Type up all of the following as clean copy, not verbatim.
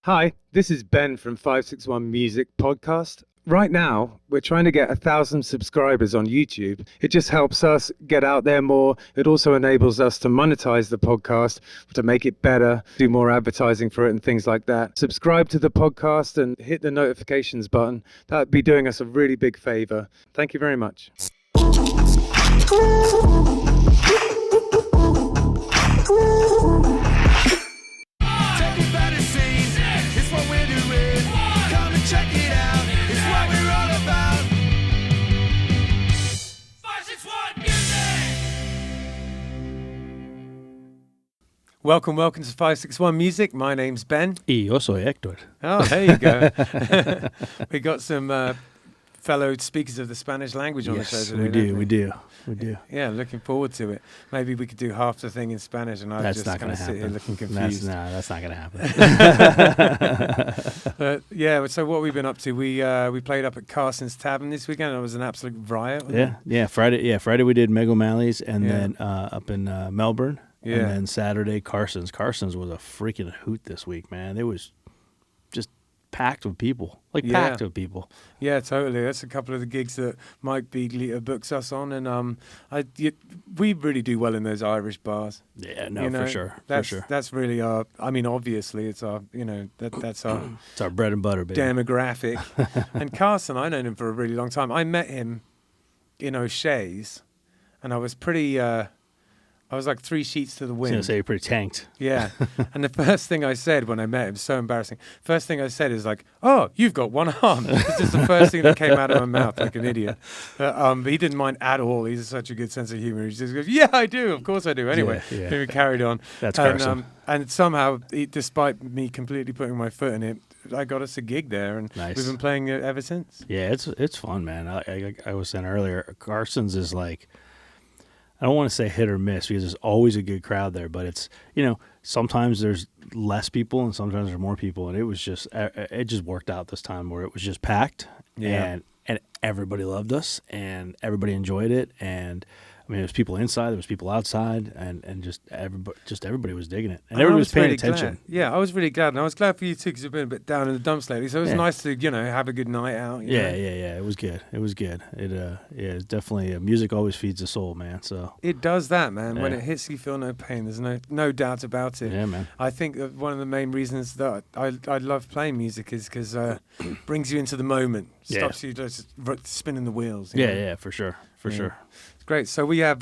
Hi, this is Ben from 561 Music Podcast. Right now, we're trying to get 1,000 subscribers on YouTube. It just helps us get out there more. It also enables us to monetize the podcast, to make it better, do more advertising for it and things like that. Subscribe to the podcast and hit the notifications button. That would be doing us a really big favor. Thank you very much. Welcome to 561 Music. My name's Ben. Y yo soy Héctor. Oh, there you go. We got some fellow speakers of the Spanish language on the show today. We do. Yeah, looking forward to it. Maybe we could do half the thing in Spanish and I'd just kind of sit here looking confused. That's not going to happen. But yeah, so what we've been up to, we played up at Carson's Tavern this weekend. It was an absolute riot. Yeah. Friday we did Meg O'Malley's and then up in Melbourne. Yeah. And then Saturday, Carson's. Carson's was a freaking hoot this week, man. It was just packed with people. Packed with people. Yeah, totally. That's a couple of the gigs that Mike Beagley books us on. And we really do well in those Irish bars. Yeah, no, for sure. That's really our, obviously it's our, that's our... It's our bread and butter, baby. Demographic. And Carson, I've known him for a really long time. I met him in O'Shea's and I was pretty... I was like 3 sheets to the wind. I was going to say you're pretty tanked. Yeah. And the first thing I said when I met him, so embarrassing. First thing I said is like, "Oh, you've got one arm." It's just the first thing that came out of my mouth, like an idiot. But he didn't mind at all. He has such a good sense of humor. He just goes, "Yeah, I do. Of course I do." Anyway, yeah. Then we carried on. That's Carson. And somehow, despite me completely putting my foot in it, I got us a gig there, and nice. We've been playing it ever since. Yeah, it's fun, man. I was saying earlier, Carson's is like, I don't want to say hit or miss because there's always a good crowd there, but it's, sometimes there's less people and sometimes there's more people. And it just worked out this time where it was just packed and everybody loved us and everybody enjoyed it. And there was people inside, there was people outside, and just everybody was digging it. And everybody was paying attention. Glad. Yeah, I was really glad. And I was glad for you too because you've been a bit down in the dumps lately. So it was nice to, have a good night out. Yeah. It was good. It's definitely, music always feeds the soul, man. So it does that, man. Yeah. When it hits, you feel no pain. There's no doubt about it. Yeah, man. I think that one of the main reasons that I love playing music is because it brings you into the moment. Stops you just spinning the wheels. Yeah, for sure. For sure. Great. So we have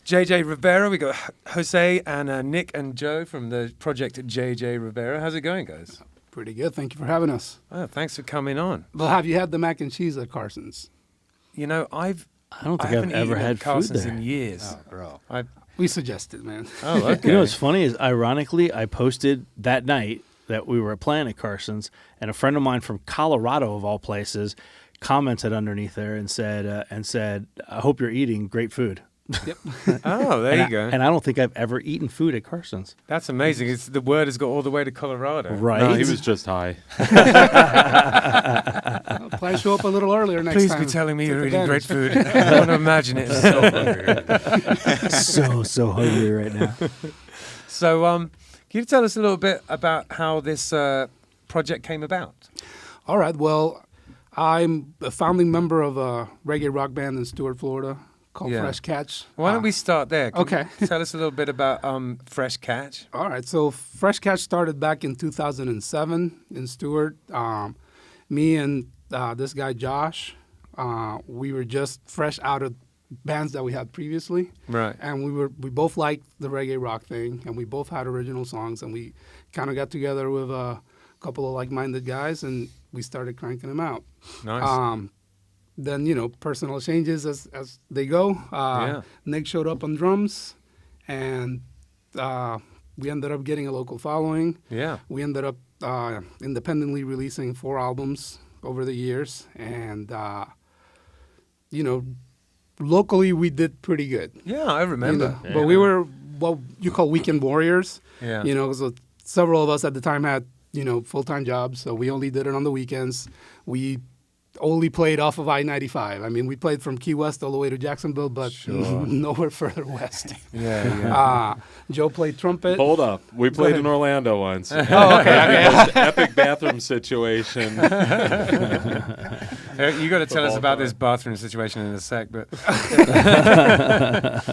JJ Rivera. We got Jose and Nick and Joe from the project JJ Rivera. How's it going, guys? Pretty good. Thank you for having us. Oh, thanks for coming on. Well, have you had the mac and cheese at Carson's? I don't think I've ever had Carson's food there in years. Oh, bro. We suggest it, man. Oh, okay. What's funny is, ironically, I posted that night that we were playing at Carson's, and a friend of mine from Colorado, of all places, commented underneath there and said, "I hope you're eating great food." Yep. Oh, there you go. And I don't think I've ever eaten food at Carson's. That's amazing. The word has got all the way to Colorado. Right. No, he was just high. I'll plan to show up a little earlier next Please time. Please be telling me you're eating great food. I want to imagine it. So hungry right now. So, can you tell us a little bit about how this project came about? All right. Well, I'm a founding member of a reggae rock band in Stuart, Florida called Fresh Catch. Why don't we start there? Okay. Tell us a little bit about Fresh Catch. All right. So Fresh Catch started back in 2007 in Stuart. Me and this guy, Josh, we were just fresh out of bands that we had previously. Right. And we both liked the reggae rock thing, and we both had original songs, and we kind of got together with a couple of like-minded guys, and we started cranking them out. Nice. Then, personal changes as they go. Nick showed up on drums, and we ended up getting a local following. Yeah. We ended up independently releasing 4 albums over the years, and, locally we did pretty good. Yeah, I remember. But we were what you call weekend warriors. Yeah. So several of us at the time had, full-time jobs, so we only did it on the weekends. We only played off of I-95. I mean, we played from Key West all the way to Jacksonville, but nowhere further west. Joe played trumpet. Hold up. We played in Orlando once. Oh, okay. Epic bathroom situation. You got to tell us about this bathroom situation in a sec, but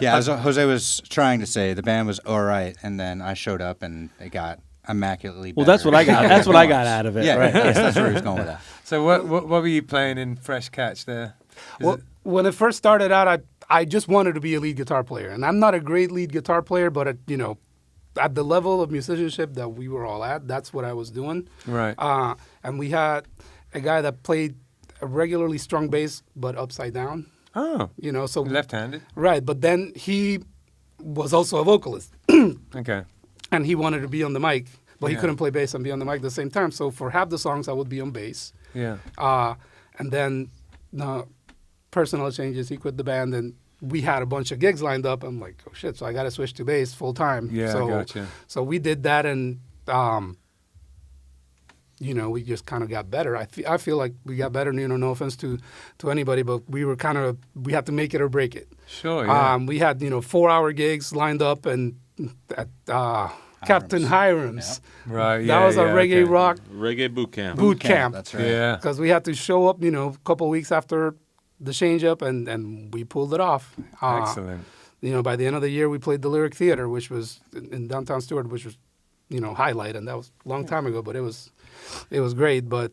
Yeah, as Jose was trying to say, the band was all right, and then I showed up and it got immaculately better. Well, that's what I got. That's what I got out of it. Yeah, right. yes, that's where he was going with that. so what were you playing in Fresh Catch there? Well, when it first started out, I just wanted to be a lead guitar player, and I'm not a great lead guitar player, but at the level of musicianship that we were all at, that's what I was doing. Right. And we had a guy that played a regularly strung bass, but upside down. Oh, So left-handed. right, but then he was also a vocalist, Okay. and he wanted to be on the mic, but he Yeah. couldn't play bass and be on the mic at the same time. So for half the songs, I would be on bass. Yeah. And then personal changes. He quit the band, and we had a bunch of gigs lined up. I'm like, oh shit! So I got to switch to bass full time. Yeah, so, I gotcha. So we did that, and we just kind of got better. I feel like we got better. No offense to anybody, but we had to make it or break it. Sure. Yeah. We had 4-hour gigs lined up, and at Captain Hiram's. Right. That was our reggae rock Reggae boot camp. boot camp. That's right. Yeah. Because we had to show up, a couple of weeks after the change up, and we pulled it off. Excellent. By the end of the year, we played the Lyric Theater, which was in downtown Stewart, which was, highlight, and that was a long time ago, but it was great. But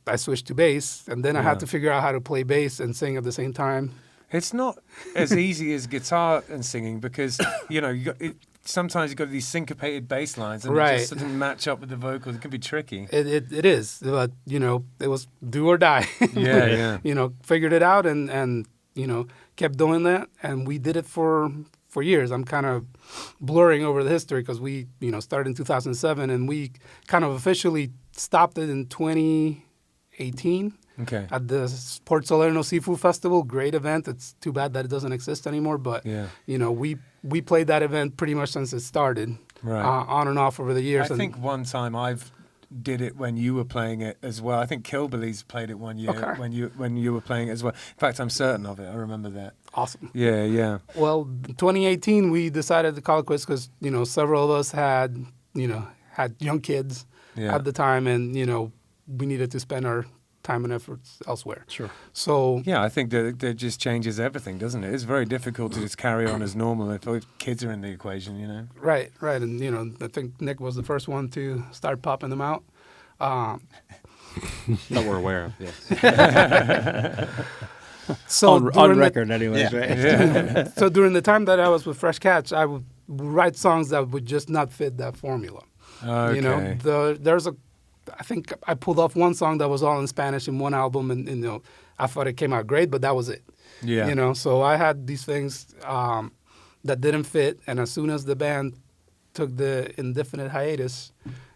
I switched to bass, and then I had to figure out how to play bass and sing at the same time. It's not as easy as guitar and singing because sometimes you've got these syncopated bass lines and it just doesn't match up with the vocals. It can be tricky. It is, but it was do or die. Yeah. Figured it out and kept doing that, and we did it for years. I'm kind of blurring over the history because we started in 2007 and we kind of officially stopped it in 2018. Okay. At the Port Salerno Seafood Festival. Great event. It's too bad that it doesn't exist anymore, but we played that event pretty much since it started, on and off over the years. I think one time I've did it when you were playing it as well. I think Killbillies played it one year when you were playing it as well. In fact, I'm certain of it. I remember that. Awesome. Yeah. Well, 2018 we decided to call it quits because several of us had young kids at the time, and we needed to spend our time and efforts elsewhere. Sure. So yeah, I think that just changes everything, doesn't it? It's very difficult to just carry on as normal if kids are in the equation, Right, and I think Nick was the first one to start popping them out. That we're aware of. Yes. So on record, anyways, right? Yeah. So during the time that I was with Fresh Catch, I would write songs that would just not fit that formula. Okay. I think I pulled off one song that was all in Spanish in one album, and I thought it came out great, but that was it. Yeah. So I had these things that didn't fit, and as soon as the band took the indefinite hiatus,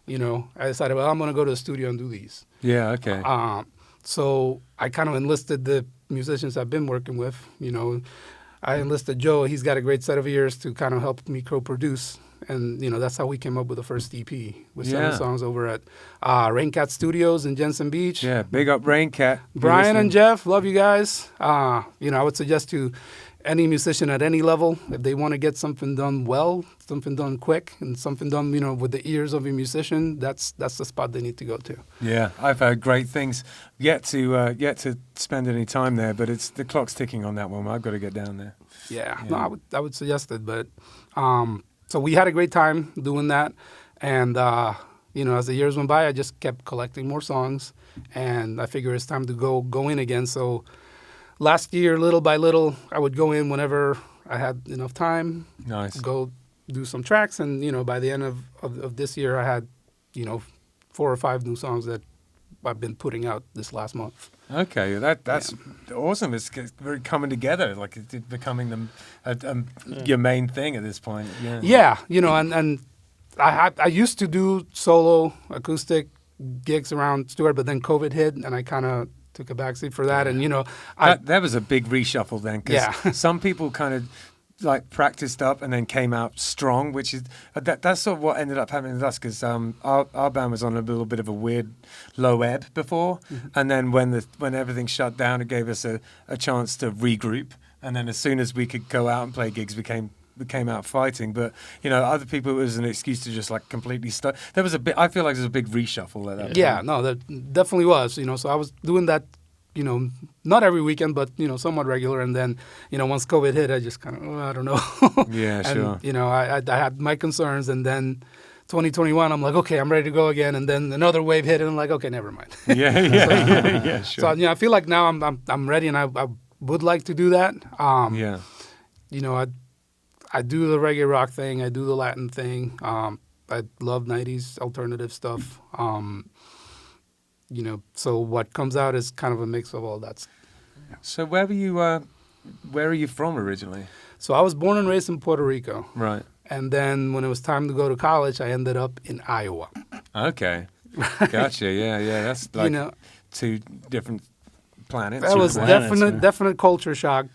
I decided, well, I'm going to go to the studio and do these. Yeah, okay. So I kind of enlisted the musicians I've been working with. I enlisted Joe. He's got a great set of ears to kind of help me co-produce. And, that's how we came up with the first EP with 7 songs over at Raincat Studios in Jensen Beach. Yeah, big up Raincat. Brian and Jeff, love you guys. I would suggest to any musician at any level, if they want to get something done well, something done quick, and something done, with the ears of a musician, that's the spot they need to go to. Yeah, I've heard great things. Yet to spend any time there, but the clock's ticking on that one. I've got to get down there. Yeah. No, I would suggest it, but so we had a great time doing that, and as the years went by, I just kept collecting more songs, and I figured it's time to go in again. So last year, little by little, I would go in whenever I had enough time. Nice. Go do some tracks, and by the end of this year, I had 4 or 5 new songs that I've been putting out this last month. Okay, that's awesome. It's very coming together, like it's becoming your main thing at this point. Yeah, and I used to do solo acoustic gigs around Stewart, but then COVID hit, and I kind of took a backseat for that. And that was a big reshuffle then, because some people kind of like practiced up and then came out strong, which is that's sort of what ended up happening with us, because our band was on a little bit of a weird low ebb before, and then when everything shut down, it gave us a chance to regroup, and then as soon as we could go out and play gigs, we came out fighting. But other people, it was an excuse to just like completely stop. There was I feel like there's a big reshuffle at that point. Yeah, no, there definitely was. So I was doing that, not every weekend, but somewhat regular. And then, once COVID hit, I just kind of, I don't know. Yeah, and, sure. I had my concerns, and then 2021, I'm like, okay, I'm ready to go again. And then another wave hit, and I'm like, okay, never mind. Yeah, sure. So I feel like now I'm ready, and I would like to do that. Yeah. I do the reggae rock thing. I do the Latin thing. I love 90s alternative stuff. So what comes out is kind of a mix of all that. So where are you from originally? So I was born and raised in Puerto Rico. Right. And then when it was time to go to college, I ended up in Iowa. Okay. Gotcha. Yeah. That's like two different planets. That was planets, definite culture shock.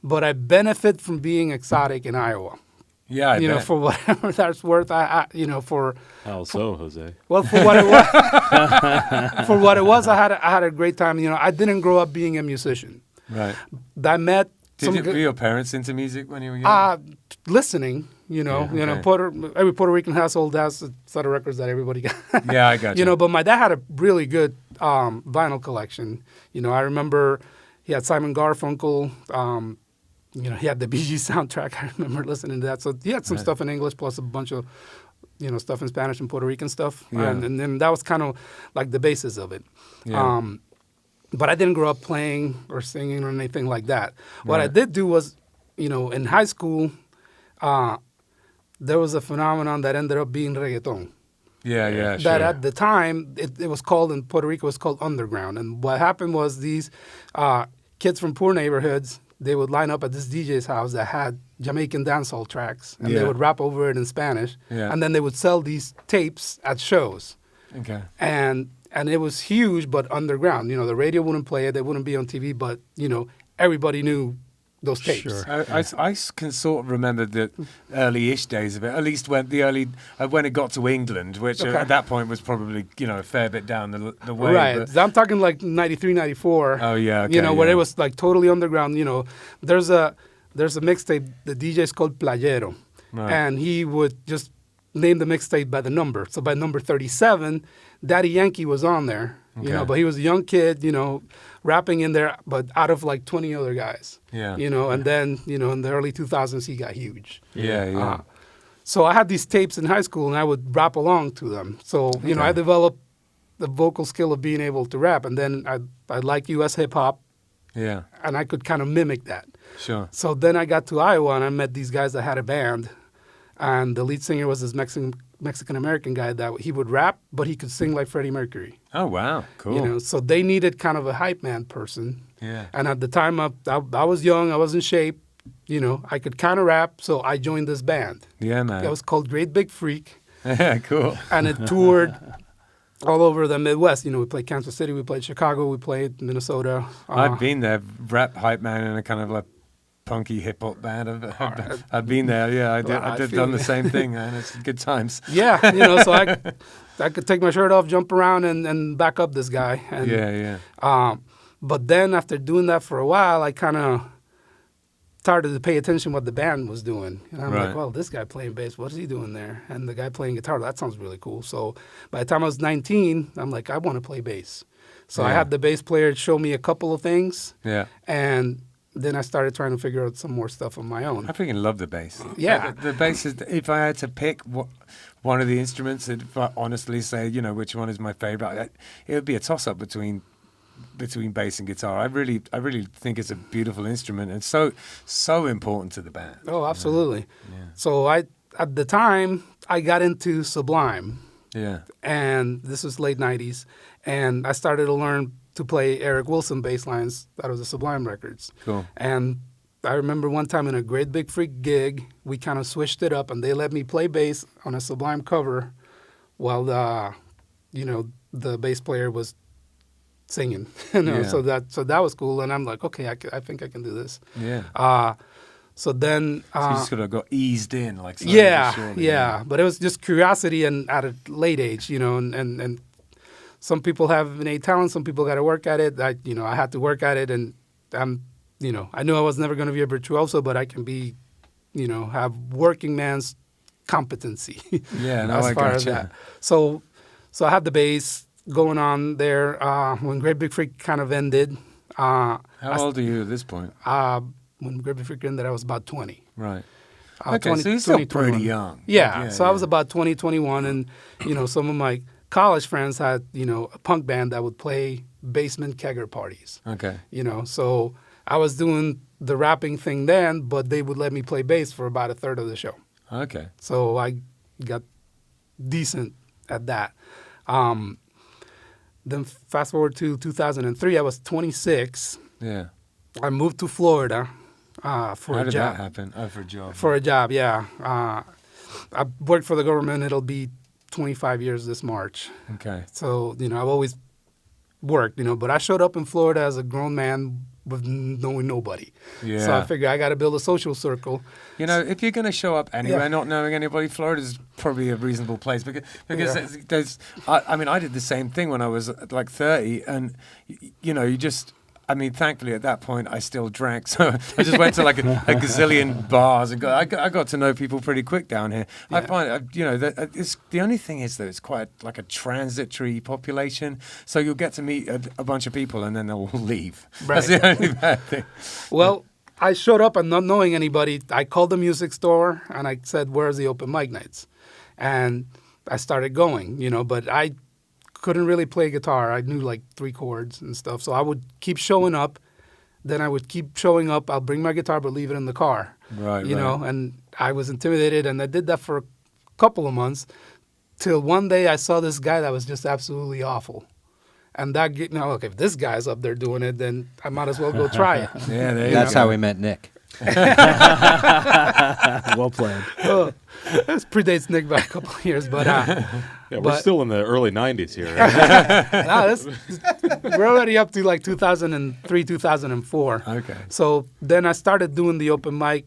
But I benefit from being exotic in Iowa. Yeah, I bet. For whatever that's worth. For How so, Jose? well, for what it was, I had a great time. I didn't grow up being a musician. Right. I met Were your parents into music when you were young? Listening. okay. Every Puerto Rican household has a set of records that everybody got. Yeah, I got you. But my dad had a really good vinyl collection. I remember he had Simon Garfunkel. He had the Bee Gees soundtrack. I remember listening to that. So he had some stuff in English plus a bunch of, stuff in Spanish and Puerto Rican stuff. Yeah. And then that was kind of like the basis of it. Yeah. But I didn't grow up playing or singing or anything like that. What I Right. did do was, in high school, there was a phenomenon that ended up being reggaeton. Yeah, sure. That at the time, it was called, in Puerto Rico, it was called underground. And what happened was these kids from poor neighborhoods, they would line up at this DJ's house that had Jamaican dancehall tracks, and they Yeah. would rap over it in Spanish, Yeah. and then they would sell these tapes at shows. Okay. And it was huge, but underground. The radio wouldn't play it, they wouldn't be on TV, but, everybody knew those tapes. Sure. I can sort of remember the early-ish days of it, at least when it got to England, which Okay. at that point was probably, a fair bit down the way. Right. But, So I'm talking like 93, 94. oh, yeah, okay. Where yeah. it was like totally underground. There's a mixtape, the DJ's called Playero. Right. And he would just name the mixtape by the number. So by number 37, Daddy Yankee was on there. Okay. But he was a young kid, rapping in there, but out of like 20 other guys. Yeah. And then, in the early 2000s, he got huge. Yeah. So I had these tapes in high school, and I would rap along to them. So, I developed the vocal skill of being able to rap. And then I like U.S. hip-hop, Yeah. and I could kind of mimic that. Sure. So then I got to Iowa, and I met these guys that had a band. And the lead singer was this Mexican-American guy that he would rap, but he could sing like Freddie Mercury. Oh, wow. Cool. So they needed kind of a hype man person. Yeah. And at the time, I was young, I was in shape. I could kind of rap, so I joined this band. Yeah, man. It was called Great Big Freak, Yeah, cool. and it toured all over the Midwest. We played Kansas City, we played Chicago, we played Minnesota. I've been there, rap hype man in a kind of like punky hip hop band. I've been there. Yeah, I did done the same thing, man. It's good times. Yeah, so I could take my shirt off, jump around, and back up this guy. And, Yeah. But then after doing that for a while, I kind of started to pay attention what the band was doing. And I'm Right. like, well, this guy playing bass, what is he doing there? And the guy playing guitar, that sounds really cool. So by the time I was 19, I'm like, I want to play bass. So I Yeah. had the bass player show me a couple of things, Yeah. and then I started trying to figure out some more stuff on my own. I freaking love the bass. Yeah. The bass is, if I had to pick one of the instruments, if I honestly say, which one is my favorite, it would be a toss-up between bass and guitar. I really think it's a beautiful instrument and so important to the band. Oh, absolutely. Yeah. So at the time, I got into Sublime, Yeah. and this was late 90s, and I started to learn to play Eric Wilson bass lines out of the Sublime records. Cool. And I remember one time in a Great Big Freak gig, we kind of switched it up, and they let me play bass on a Sublime cover while the bass player was singing. Yeah. So that was cool, and I'm like, okay, I think I can do this. Yeah. So then, So you just sort of got eased in, like slowly but yeah, surely, yeah. But it was just curiosity, and at a late age, and some people have innate talent, some people got to work at it. I had to work at it, and I knew I was never going to be a virtuoso, but I can be, have working man's competency. Yeah, no, as I far as gotcha. that. So I had the bass going on there when Great Big Freak kind of ended. How old are you at this point? When Great Big Freak ended, I was about 20. Right. 20, Okay, so you're still 20, pretty 21. young. Yeah, so I was about 20, 21, and, some of my college friends had, a punk band that would play basement kegger parties. Okay. So I was doing the rapping thing then, but they would let me play bass for about a third of the show. Okay. So I got decent at that. Then fast forward to 2003, I was 26. Yeah. I moved to Florida for How a did job. that happen? Oh, for a job. For a job, yeah. I worked for the government. It'll be 25 years this March. Okay. So, I've always worked, but I showed up in Florida as a grown man with knowing nobody. Yeah. So I figured I got to build a social circle. If you're going to show up anywhere Yeah. not knowing anybody, Florida's probably a reasonable place because Yeah. there's I did the same thing when I was like 30, and you just. Thankfully at that point I still drank, so I just went to like a gazillion bars and I got to know people pretty quick down here. I Yeah. find that it's the only thing is that it's quite like a transitory population, so you'll get to meet a bunch of people and then they'll all leave. Right. That's the only bad thing. Well, I showed up and not knowing anybody. I called the music store and I said, "Where's the open mic nights?" And I started going, but I couldn't really play guitar. I knew like 3 chords and stuff. So I would keep showing up. Then I would keep showing up. I'll bring my guitar, but leave it in the car. Right. And I was intimidated. And I did that for a couple of months till one day I saw this guy that was just absolutely awful. And that, look, if this guy's up there doing it, then I might as well go try it. Yeah, there you That's go. how we met Nick. Well played. This predates Nick by a couple of years, but Yeah, we're But- still in the early 90s here. Right? we're already up to like 2003, 2004. Okay. So then I started doing the open mic,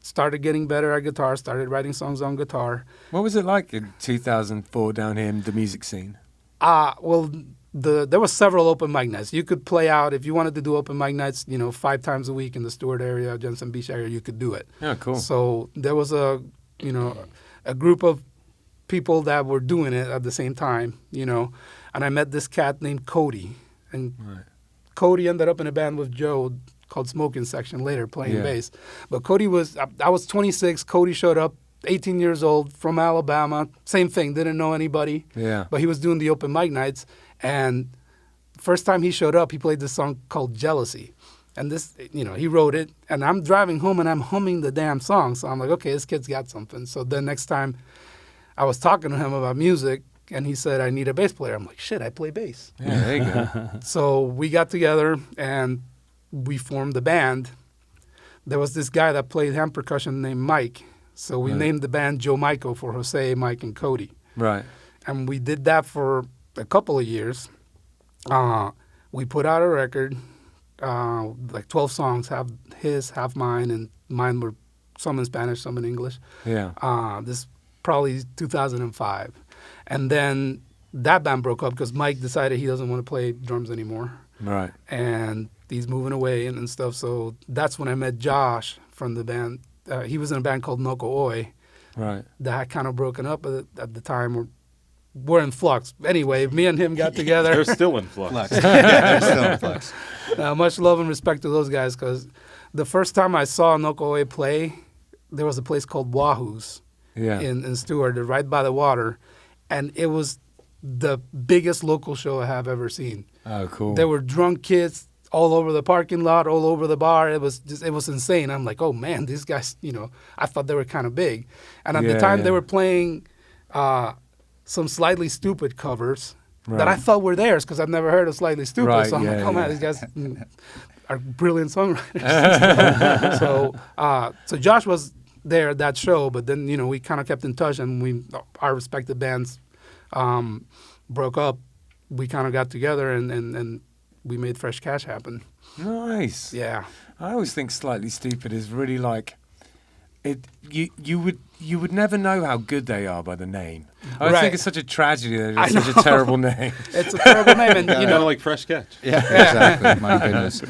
started getting better at guitar, started writing songs on guitar. What was it like in 2004 down here in the music scene? Well, there was several open mic nights. You could play out if you wanted to do open mic nights, 5 times a week in the Stewart area, Jensen Beach area. You could do it. Oh, cool. So there was a group of people that were doing it at the same time, and I met this cat named Cody, and Right. Cody ended up in a band with Joe called Smoking Section later playing Yeah. bass. But Cody I was 26. Cody showed up, 18 years old, from Alabama. Same thing, didn't know anybody. Yeah. But he was doing the open mic nights. And first time he showed up, he played this song called Jealousy. And this, he wrote it. And I'm driving home and I'm humming the damn song. So I'm like, okay, this kid's got something. So then next time I was talking to him about music and he said, I need a bass player. I'm like, shit, I play bass. Yeah, there you go. So we got together and we formed the band. There was this guy that played hand percussion named Mike. So we Right. named the band Joe Michael for Jose, Mike, and Cody. Right. And we did that for a couple of years. We put out a record, like 12 songs, half his, half mine, and mine were some in Spanish, some in English. Yeah. This probably 2005. And then that band broke up because Mike decided he doesn't want to play drums anymore. Right. And he's moving away and stuff. So that's when I met Josh from the band. He was in a band called Noko Oi Right. that had kind of broken up at the time. We're in flux. Anyway, me and him got together. They're still in flux. Flux. Yeah, they're still in flux. Much love and respect to those guys because the first time I saw Noko Oi play, there was a place called Wahoo's Yeah. in Stewart, right by the water. And it was the biggest local show I have ever seen. Oh, cool. There were drunk kids all over the parking lot, all over the bar. It was insane. I'm like, oh man, these guys, I thought they were kind of big. And at the Yeah, time yeah. they were playing some Slightly Stupid covers that Right. I thought were theirs because I've never heard of Slightly Stupid. Right, So I'm like, yeah, oh man, yeah. these guys are brilliant songwriters. So Josh was there at that show, but then, we kind of kept in touch and our respective bands broke up. We kind of got together and we made Fresh Cash happen. Nice. Yeah. I always think Slightly Stupid is really like it. You would never know how good they are by the name. I Right. think it's such a tragedy that I it's such a know. terrible name. It's a terrible name, and you Kind know, of like Fresh Catch. Yeah, exactly. My goodness.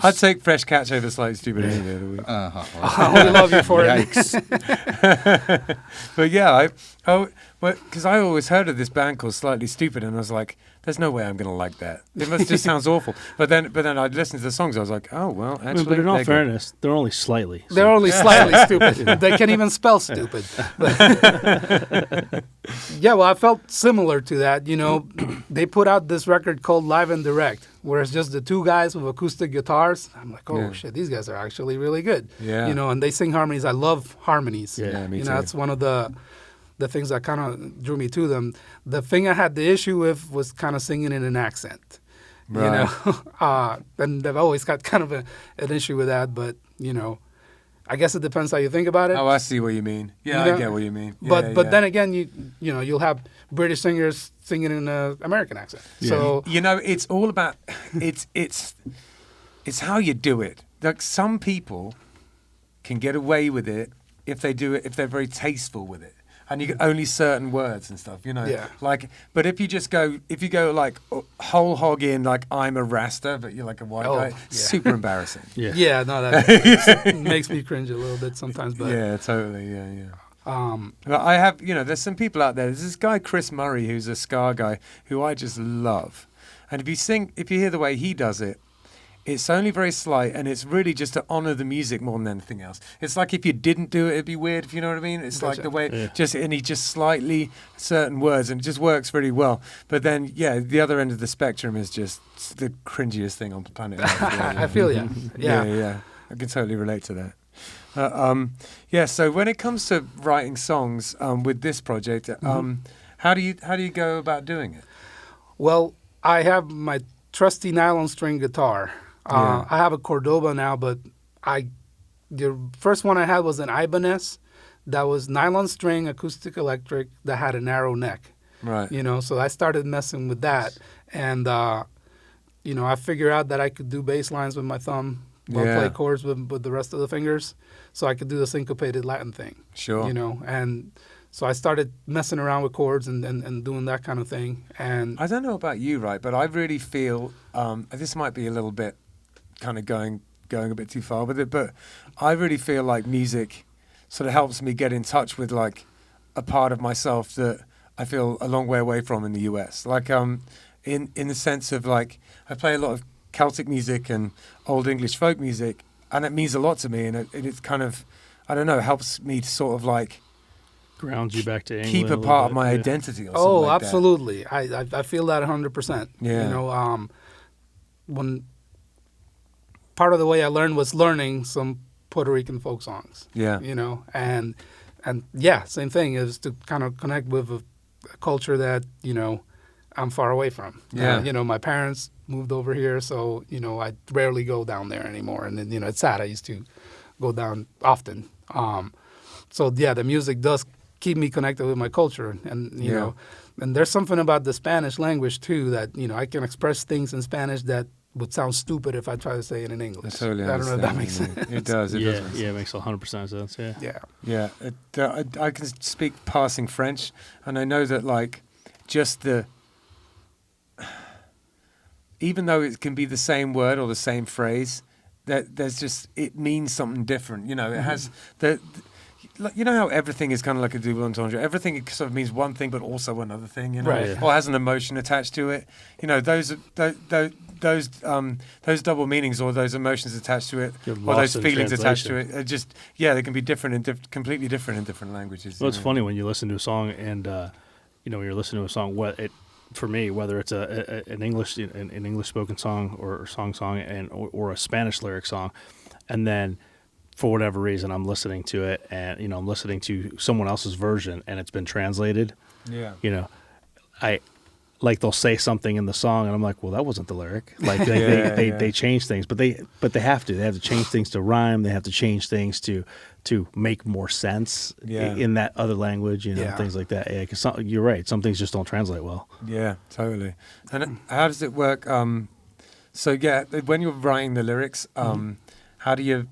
I'd take Fresh Catch over Slightly Stupid any day of the week. we love you for it. Yikes. But yeah, because I always heard of this band called Slightly Stupid, and I was like, "There's no way I'm going to like that. It must just sounds awful." But then I'd listen to the songs. I was like, "Oh well, I mean, actually." but in all they're good. fairness, they're only slightly. They're only slightly stupid. They can't even spell stupid. Yeah, well, I felt similar to that. You know, they put out this record called Live and Direct, where it's just the two guys with acoustic guitars. I'm like, oh Yeah. shit, these guys are actually really good. Yeah. You know, and they sing harmonies. I love harmonies. Yeah, me you too. know, that's one of the things that kind of drew me to them. The thing I had the issue with was kind of singing in an accent. Right. You know, and I've always got kind of an issue with that. But you know, I guess it depends how you think about it. Oh, I see what you mean. Yeah, You know? I get what you mean. Yeah, But yeah. then again, you know, you'll have British singers singing in an American accent. Yeah. So you know, it's all about it's how you do it. Like some people can get away with it if they do it if they're very tasteful with it, and you get only certain words and stuff. You know, Yeah. like. But if you go like whole hog in like I'm a Rasta, but you're like a white Oh, guy, yeah. super embarrassing. Yeah. yeah, no, that makes me cringe a little bit sometimes. But Yeah, totally. Yeah. But I have, there's some people out there. There's this guy Chris Murray, who's a ska guy, who I just love. And if you hear the way he does it, it's only very slight, and it's really just to honor the music more than anything else. It's like if you didn't do it, it'd be weird. If you know what I mean. It's like Gotcha. the way Yeah. and he just slightly certain words, and it just works really well. But then, yeah, the other end of the spectrum is just the cringiest thing on planet Earth. I feel you. Yeah. Yeah. I can totally relate to that. Yeah. So when it comes to writing songs with this project, how do you go about doing it? Well, I have my trusty nylon string guitar. Yeah. I have a Cordoba now, but the first one I had was an Ibanez that was nylon string, acoustic electric, that had a narrow neck. Right. You know, so I started messing with that, and you know, I figured out that I could do bass lines with my thumb, while Yeah. play chords with the rest of the fingers, so I could do the syncopated Latin thing. Sure. You know, and so I started messing around with chords and doing that kind of thing. And I don't know about you, right, but I really feel this might be a little bit kind of going a bit too far with it, but I really feel like music sort of helps me get in touch with like a part of myself that I feel a long way away from in the US. Like in the sense of like I play a lot of Celtic music and old English folk music, and it means a lot to me, and it's kind of, I don't know, helps me to sort of like Grounds you back to England. keep a little part of bit, my yeah. identity or something oh, like that. absolutely, I feel that 100%. Yeah. You know, when part of the way I learned was learning some Puerto Rican folk songs. Yeah. You know, and yeah, same thing is to kind of connect with a culture that, you know, I'm far away from. Yeah. You know, my parents moved over here, so, you know, I rarely go down there anymore. And then, you know, it's sad. I used to go down often. So, yeah, the music does keep me connected with my culture. And, you know, and there's something about the Spanish language, too, that, you know, I can express things in Spanish that would sound stupid if I try to say it in English. I totally I don't know if that understand makes what you sense. mean. It does. It Yeah, does. yeah, it makes 100% sense. Yeah. Yeah. Yeah, I can speak passing French, and I know that like just even though it can be the same word or the same phrase, that there's just it means something different. You know, it has like, you know how everything is kind of like a double entendre. Everything sort of means one thing, but also another thing. You know, Right. or has an emotion attached to it. You know, those double meanings or those emotions attached to it, Get or those lost in feelings attached to translation. it, are just they can be different and completely different in different languages. Well, it's you know. funny when you listen to a song and you know, when you're listening to a song, for me, whether it's an English spoken song or song and or a Spanish lyric song, and then for whatever reason I'm listening to it and, you know, I'm listening to someone else's version and it's been translated. Yeah. You know, they'll say something in the song and I'm like, well, that wasn't the lyric. Like they change things, but they have to change things to rhyme. They have to change things to make more sense in that other language, you know, Yeah. things like that. Yeah, because you're right. Some things just don't translate well. Yeah, totally. And how does it work? So yeah, when you're writing the lyrics, how do you,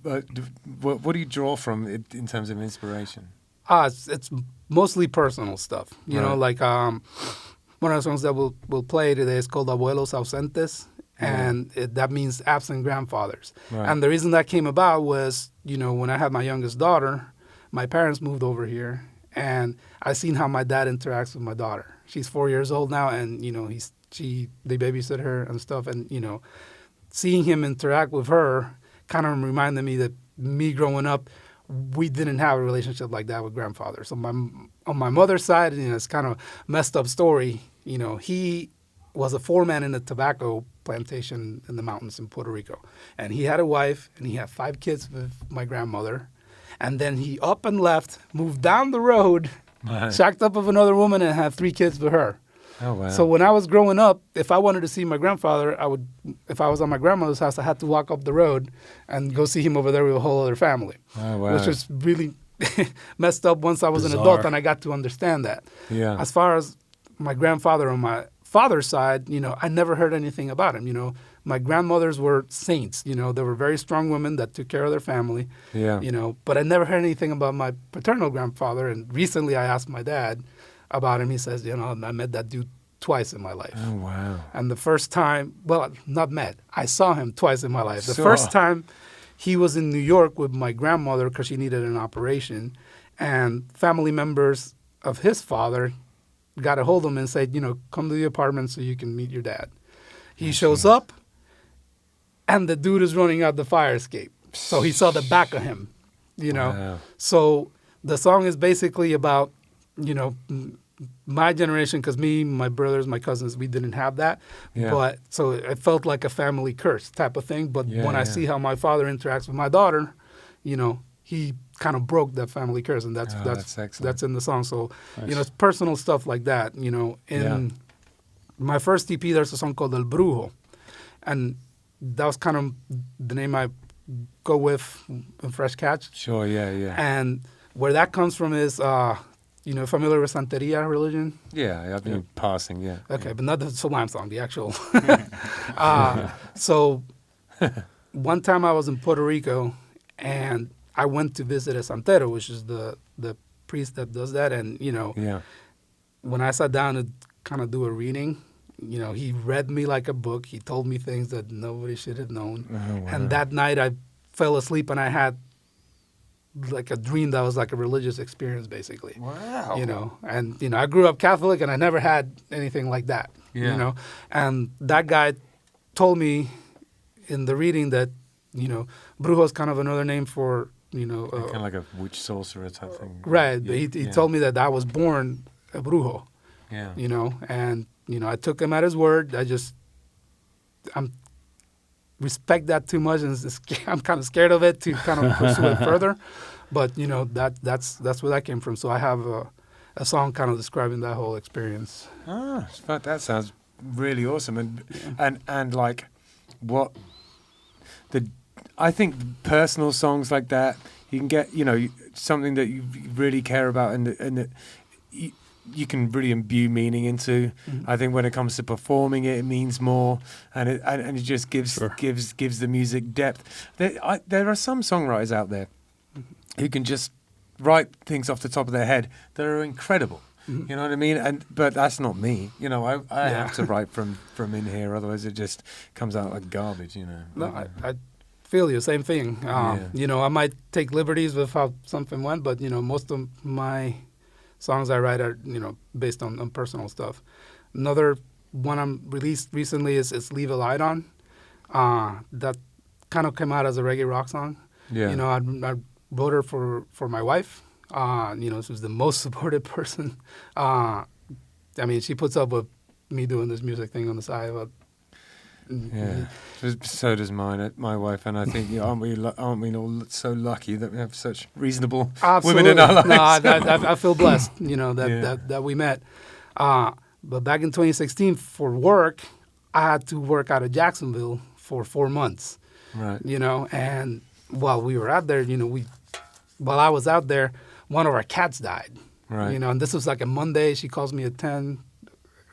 what do you draw from in terms of inspiration? It's mostly personal stuff. You know, like one of the songs that we'll play today is called Abuelos Ausentes, and that means absent grandfathers. Right. And the reason that came about was, you know, when I had my youngest daughter, my parents moved over here, and I seen how my dad interacts with my daughter. She's 4 years old now, and, you know, they babysit her and stuff, and, you know, seeing him interact with her kind of reminded me that me growing up, we didn't have a relationship like that with grandfather. So on my mother's side, you know, it's kind of messed up story. You know, he was a foreman in a tobacco plantation in the mountains in Puerto Rico. And he had a wife, and he had 5 kids with my grandmother. And then he up and left, moved down the road, shacked up with another woman, and had 3 kids with her. Oh, wow. So when I was growing up, if I wanted to see my grandfather, if I was on my grandmother's house, I had to walk up the road and go see him over there with a whole other family. Oh, wow. Which was really messed up once I was an adult and I got to understand that. Yeah. As far as my grandfather on my father's side, you know, I never heard anything about him. You know, my grandmothers were saints. You know, they were very strong women that took care of their family. Yeah. You know, but I never heard anything about my paternal grandfather. And recently I asked my dad about him. He says, you know, I met that dude twice in my life. Oh, wow. And the first time, well, not met, I saw him twice in my life. The Sure. first time he was in New York with my grandmother because she needed an operation, and family members of his father got a hold of him and said, you know, come to the apartment so you can meet your dad. He shows up, and the dude is running out the fire escape. So he saw the back of him, you know. Wow. So the song is basically about, you know, my generation, because me, my brothers, my cousins, we didn't have that. Yeah. But so it felt like a family curse type of thing. But when I see how my father interacts with my daughter, you know, he kind of broke that family curse, and that's excellent. that's in the song. So you know, it's personal stuff like that. You know, in my first EP, there's a song called El Brujo, and that was kind of the name I go with in Fresh Catch. Sure, yeah. And where that comes from is, you know, familiar with Santeria religion? Yeah, I've been passing, yeah. Okay, but not the Salam song, the actual. So one time I was in Puerto Rico, and I went to visit a santero, which is the priest that does that. And, you know, when I sat down to kind of do a reading, you know, he read me like a book. He told me things that nobody should have known. Oh, wow. And that night I fell asleep, and I had like a dream that was like a religious experience, basically. Wow. You know, and, you know, I grew up Catholic, and I never had anything like that, you know. And that guy told me in the reading that, you know, brujo is kind of another name for, you know. Kind of like a witch sorcerer type thing. Right. But he told me that I was born a brujo. Yeah. You know, and, you know, I took him at his word. I'm respect that too much, and I'm kind of scared of it to kind of pursue it further. But, you know, that's where that came from. So I have a song kind of describing that whole experience. Ah, that sounds really awesome. And like what I think personal songs like that, you can get, you know, something that you really care about, and you can really imbue meaning into. Mm-hmm. I think when it comes to performing it means more, and it just gives the music depth. There are some songwriters out there who can just write things off the top of their head that are incredible. Mm-hmm. You know what I mean? But that's not me. You know, I have to write from in here, otherwise it just comes out like garbage. You know. No, I feel you. Same thing. You know, I might take liberties with how something went, but, you know, most of my songs I write are, you know, based on personal stuff. Another one I'm released recently is Leave a Light On. That kind of came out as a reggae rock song. Yeah. You know, I wrote her for my wife. You know, she was the most supportive person. I mean, she puts up with me doing this music thing on the side. But, yeah, so does my wife, and I think, you know, aren't we all so lucky that we have such reasonable women in our lives? No, I feel blessed, you know, that we met. But back in 2016, for work, I had to work out of Jacksonville for 4 months. Right. You know, and while we were out there, you know, while I was out there, one of our cats died. Right. You know, and this was like a Monday. She calls me at 10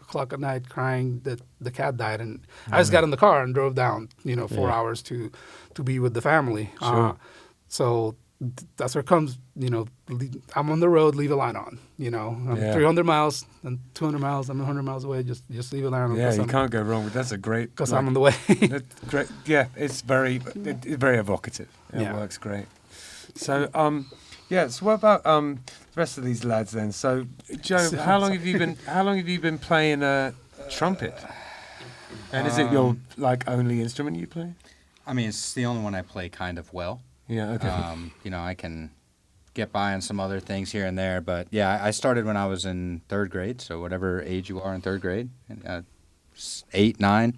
o'clock at night crying that the cat died, and I just got in the car and drove down, 4 hours to be with the family. Sure. So that's where it comes, I'm on the road, leave a line on, I'm 300 miles and 200 miles, I'm 100 miles away, just leave a line on. Yeah, you can't go wrong with that's a great. Because I'm on the way. That's great. Yeah, it's very evocative. It works great. So, so what about the rest of these lads then? So, Joe, how long have you been playing trumpet? And is it your only instrument you play? I mean, it's the only one I play kind of well. Yeah, okay. I can get by on some other things here and there, but yeah, I started when I was in 3rd grade, so whatever age you are in 3rd grade, 8, 9.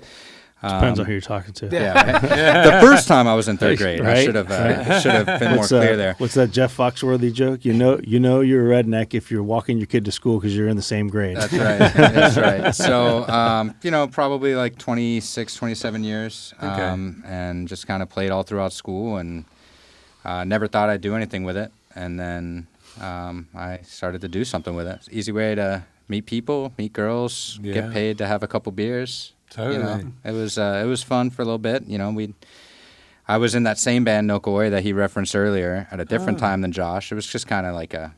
Depends on who you're talking to. Yeah. The first time I was in 3rd grade, Right? I should have been more clear there. What's that Jeff Foxworthy joke? You know you're a redneck if you're walking your kid to school because you're in the same grade. That's right. That's right. So, probably 26, 27 years, and just kind of played all throughout school, and never thought I'd do anything with it. And then I started to do something with it. Easy way to meet people, meet girls, get paid to have a couple beers. Totally. It was fun for a little bit. I was in that same band, Nokoi, that he referenced earlier at a different time than Josh. It was just kind of like a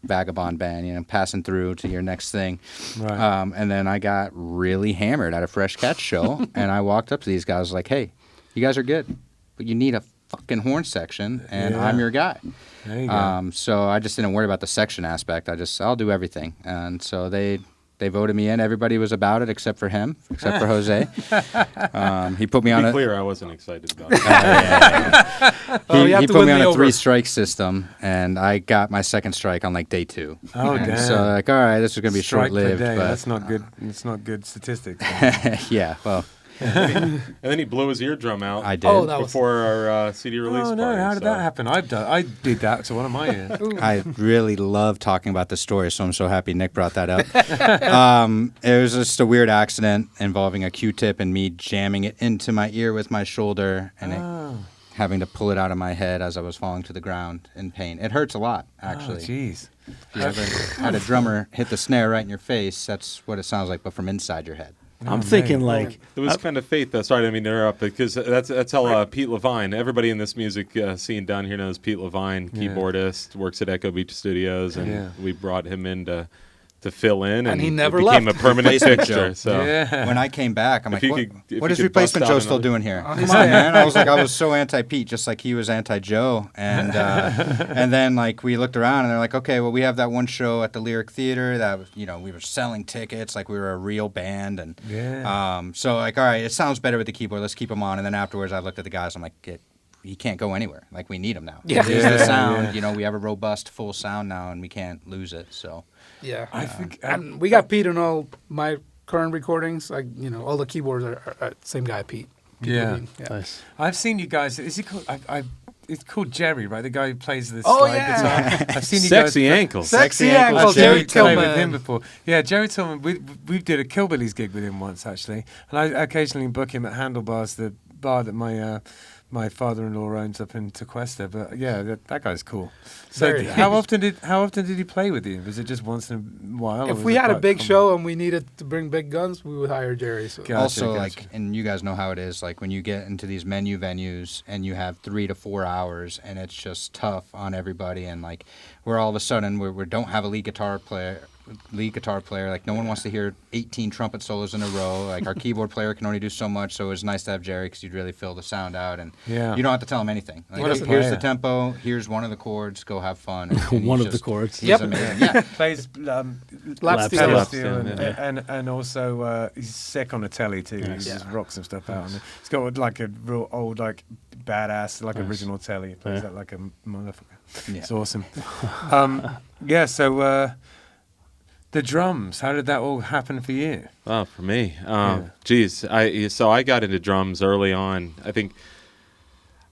vagabond band, passing through to your next thing. Right. And then I got really hammered at a Fresh Catch show, and I walked up to these guys like, hey, you guys are good, but you need a fucking horn section, and I'm your guy. There you go. So I just didn't worry about the section aspect. I'll do everything. And so they voted me in. Everybody was about it except for him, except for Jose. He put me on To be a clear, I wasn't excited about it. He put me on a 3-strike system, and I got my second strike on day 2. Oh, and damn. So all right, this is gonna be Strike per short-lived. day. But That's not good. It's not good statistics. yeah, well, And then he blew his eardrum out. I did. Oh, that was before our CD release Oh no! party, How did that happen? I did that to one of my ears. I really love talking about this story, so I'm so happy Nick brought that up. It was just a weird accident involving a Q-tip and me jamming it into my ear with my shoulder and having to pull it out of my head as I was falling to the ground in pain. It hurts a lot, actually. Oh, jeez. If you ever had a drummer hit the snare right in your face, that's what it sounds like, but from inside your head. I'm thinking It was kind of fate, though. Sorry, I didn't mean to interrupt, because that's how Pete Levine, everybody in this music scene down here knows Pete Levine, keyboardist, works at Echo Beach Studios, and we brought him in to fill in, And he never became left. a permanent Replacement fixture. Joe. So When I came back, I'm like, you what, could- if what you is could bust Replacement out Joe still another- doing here? Come on, man. I was so anti-Pete, just like he was anti-Joe. And then we looked around, and they're like, okay, well, we have that one show at the Lyric Theater that, we were selling tickets like we were a real band. And so all right, it sounds better with the keyboard. Let's keep him on. And then afterwards, I looked at the guys. I'm like, he can't go anywhere. We need him now. Yeah. Here's the sound. We have a robust, full sound now, and we can't lose it. So Yeah. I think. And we got Pete in all my current recordings. All the keyboards are same guy, Pete. Yeah. Levine. nice. I've seen you guys. Is he called? It's called Jerry, right? The guy who plays the Oh, slide yeah. guitar. I've seen you Sexy guys. ankles. Sexy Ankles, Ankles, Jerry Jerry Played Tillman. with him before. Yeah, Jerry Tillman. We did a Killbillies gig with him once actually, and I occasionally book him at Handlebars, the bar that my father-in-law owns up in Tequesta. But yeah, that guy's cool. So Very. how often did he play with you? Was it just once in a while? or If was we it had a quite big common? show and we needed to bring big guns, we would hire Jerry. So. Gotcha, also, gotcha. and you guys know how it is, when you get into these menu venues and you have 3 to 4 hours, and it's just tough on everybody, and we're all of a sudden we don't have a lead guitar player. No one wants to hear 18 trumpet solos in a row. Our keyboard player can only do so much, so it's nice to have Jerry because you'd really fill the sound out, and you don't have to tell him anything. What a Here's player. the tempo, here's one of the chords, go have fun. And he's One of the just- chords. He's Yep. amazing. Yeah. Plays Lap Lap steel. pedal Lap steel steel, and also he's sick on the telly too. He just rocks some stuff out. And he's got a real old badass original telly. He plays that like a motherfucker. Yeah. It's awesome. So the drums. How did that all happen for you? Oh, for me, geez, I got into drums early on. I think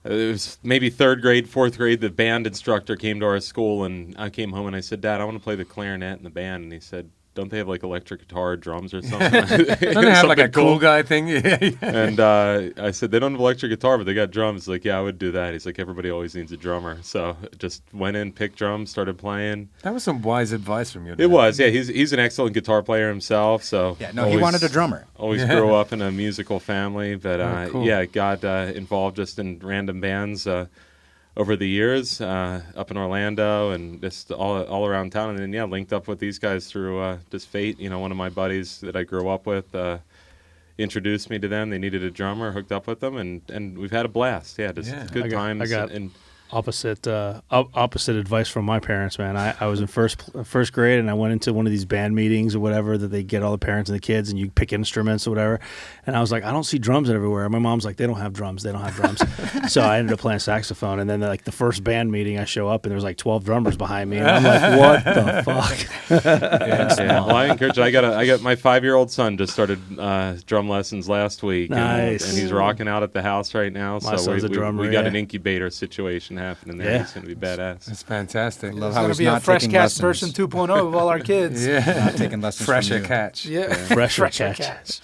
it was maybe 3rd grade, 4th grade. The band instructor came to our school, and I came home and I said, "Dad, I want to play the clarinet in the band." And he said, don't they have like electric guitar, drums, or something? Don't they have like a cool guy thing? Yeah. And I said, they don't have electric guitar, but they got drums. He's like, yeah, I would do that. He's like, everybody always needs a drummer. So just went in, picked drums, started playing. That was some wise advice from you. It was, yeah. He's an excellent guitar player himself. So Yeah, no, he wanted a drummer. Always grew up in a musical family, but cool. yeah, got involved just in random bands over the years up in Orlando and just all around town. And then, yeah, linked up with these guys through just fate. You know, one of my buddies that I grew up with introduced me to them. They needed a drummer, hooked up with them, and we've had a blast. Yeah, just good times. I got opposite advice from my parents, man. I was in first grade, and I went into one of these band meetings or whatever that they get all the parents and the kids, and you pick instruments or whatever. And I was like, I don't see drums everywhere. My mom's like, they don't have drums. So I ended up playing saxophone. And then like the first band meeting, I show up, and there's like 12 drummers behind me, and I'm like, what the fuck? Yeah. Well, I encourage. I got my 5-year-old son just started drum lessons last week. Nice. And he's rocking out at the house right now. My son's a drummer, we got an incubator situation happening there. Yeah. He's going to be badass. That's fantastic. Love It's how going he's to be a not Fresh taking Cats lessons. version 2.0 of all our kids. Yeah. Not taking lessons Fresher from you. catch. Yeah. Fresher Fresher catch.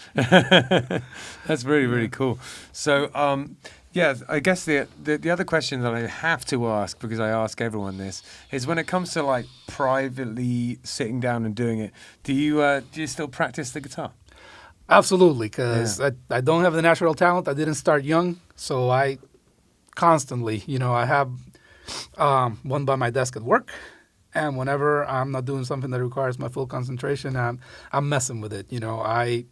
That's really, really cool. So, yeah, I guess the other question that I have to ask, because I ask everyone this, is when it comes to like privately sitting down and doing it, do you still practice the guitar? Absolutely, because I don't have the natural talent. I didn't start young, so I constantly, I have one by my desk at work, and whenever I'm not doing something that requires my full concentration, I'm messing with it. I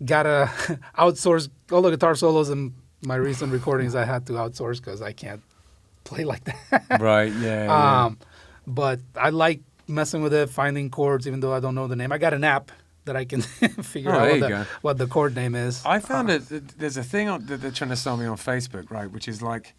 gotta outsource all the guitar solos in my recent recordings. I had to outsource because I can't play like that. Right, yeah. But I like messing with it, finding chords, even though I don't know the name. I got an app that I can figure out what the chord name is. I found there's a thing that they're trying to sell me on Facebook, right, which is like,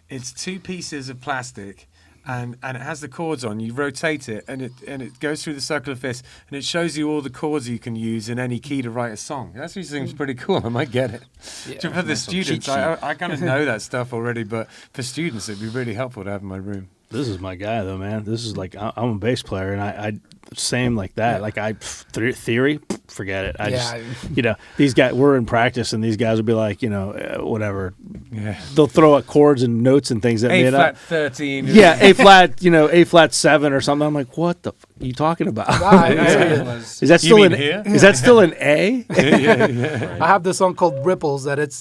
it's 2 pieces of plastic, and it has the chords on. You rotate it, and it goes through the circle of fifths, and it shows you all the chords you can use in any key to write a song. That actually seems pretty cool. I might get it. Yeah. For the students, I kind of know that stuff already, but for students, it'd be really helpful to have in my room. This is my guy, though, man. This is like, I'm a bass player, and I same like that. Like, theory, forget it. I just, these guys, we're in practice, and these guys will be like, whatever. Yeah. They'll throw out chords and notes and things that A made flat up. 13. Yeah, A flat, A flat 7 or something. I'm like, what the are you talking about? Is that still mean an here? Is that still an A? Yeah. I have this song called Ripples that it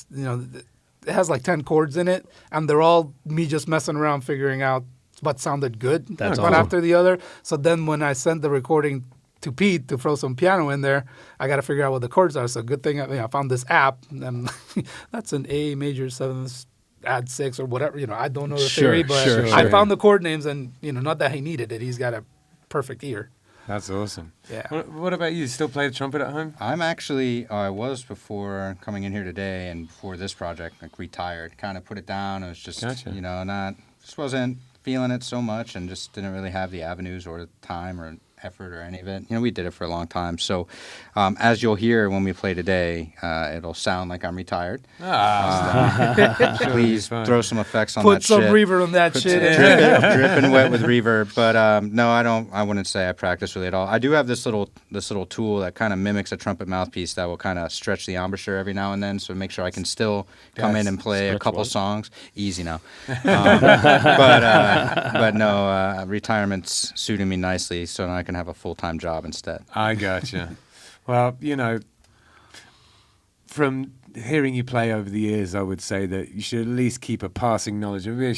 has like 10 chords in it, and they're all me just messing around figuring out what sounded good That's one awesome. after the other. So then when I sent the recording to Pete to throw some piano in there, I got to figure out what the chords are. So good thing I found this app, and that's an A major 7th, add 6 or whatever. I don't know the theory, but I found the chord names, and not that he needed it. He's got a perfect ear. That's awesome. Yeah. What about you? Still play the trumpet at home? I'm actually, I was before coming in here today and before this project, like retired, kind of put it down. It was just, just wasn't feeling it so much and just didn't really have the avenues or the time or effort or any of it. We did it for a long time. So as you'll hear when we play today, it'll sound like I'm retired. Please throw some effects on that Put some shit. reverb on that shit. Dripping wet with reverb. But no, I wouldn't say I practice really at all. I do have this little tool that kind of mimics a trumpet mouthpiece that will kind of stretch the embouchure every now and then, so make sure I can still come in and play a couple songs. Easy now. But no, retirement's suiting me nicely, so now I can have a full-time job instead. I gotcha. Well, from hearing you play over the years, I would say that you should at least keep a passing knowledge. It would be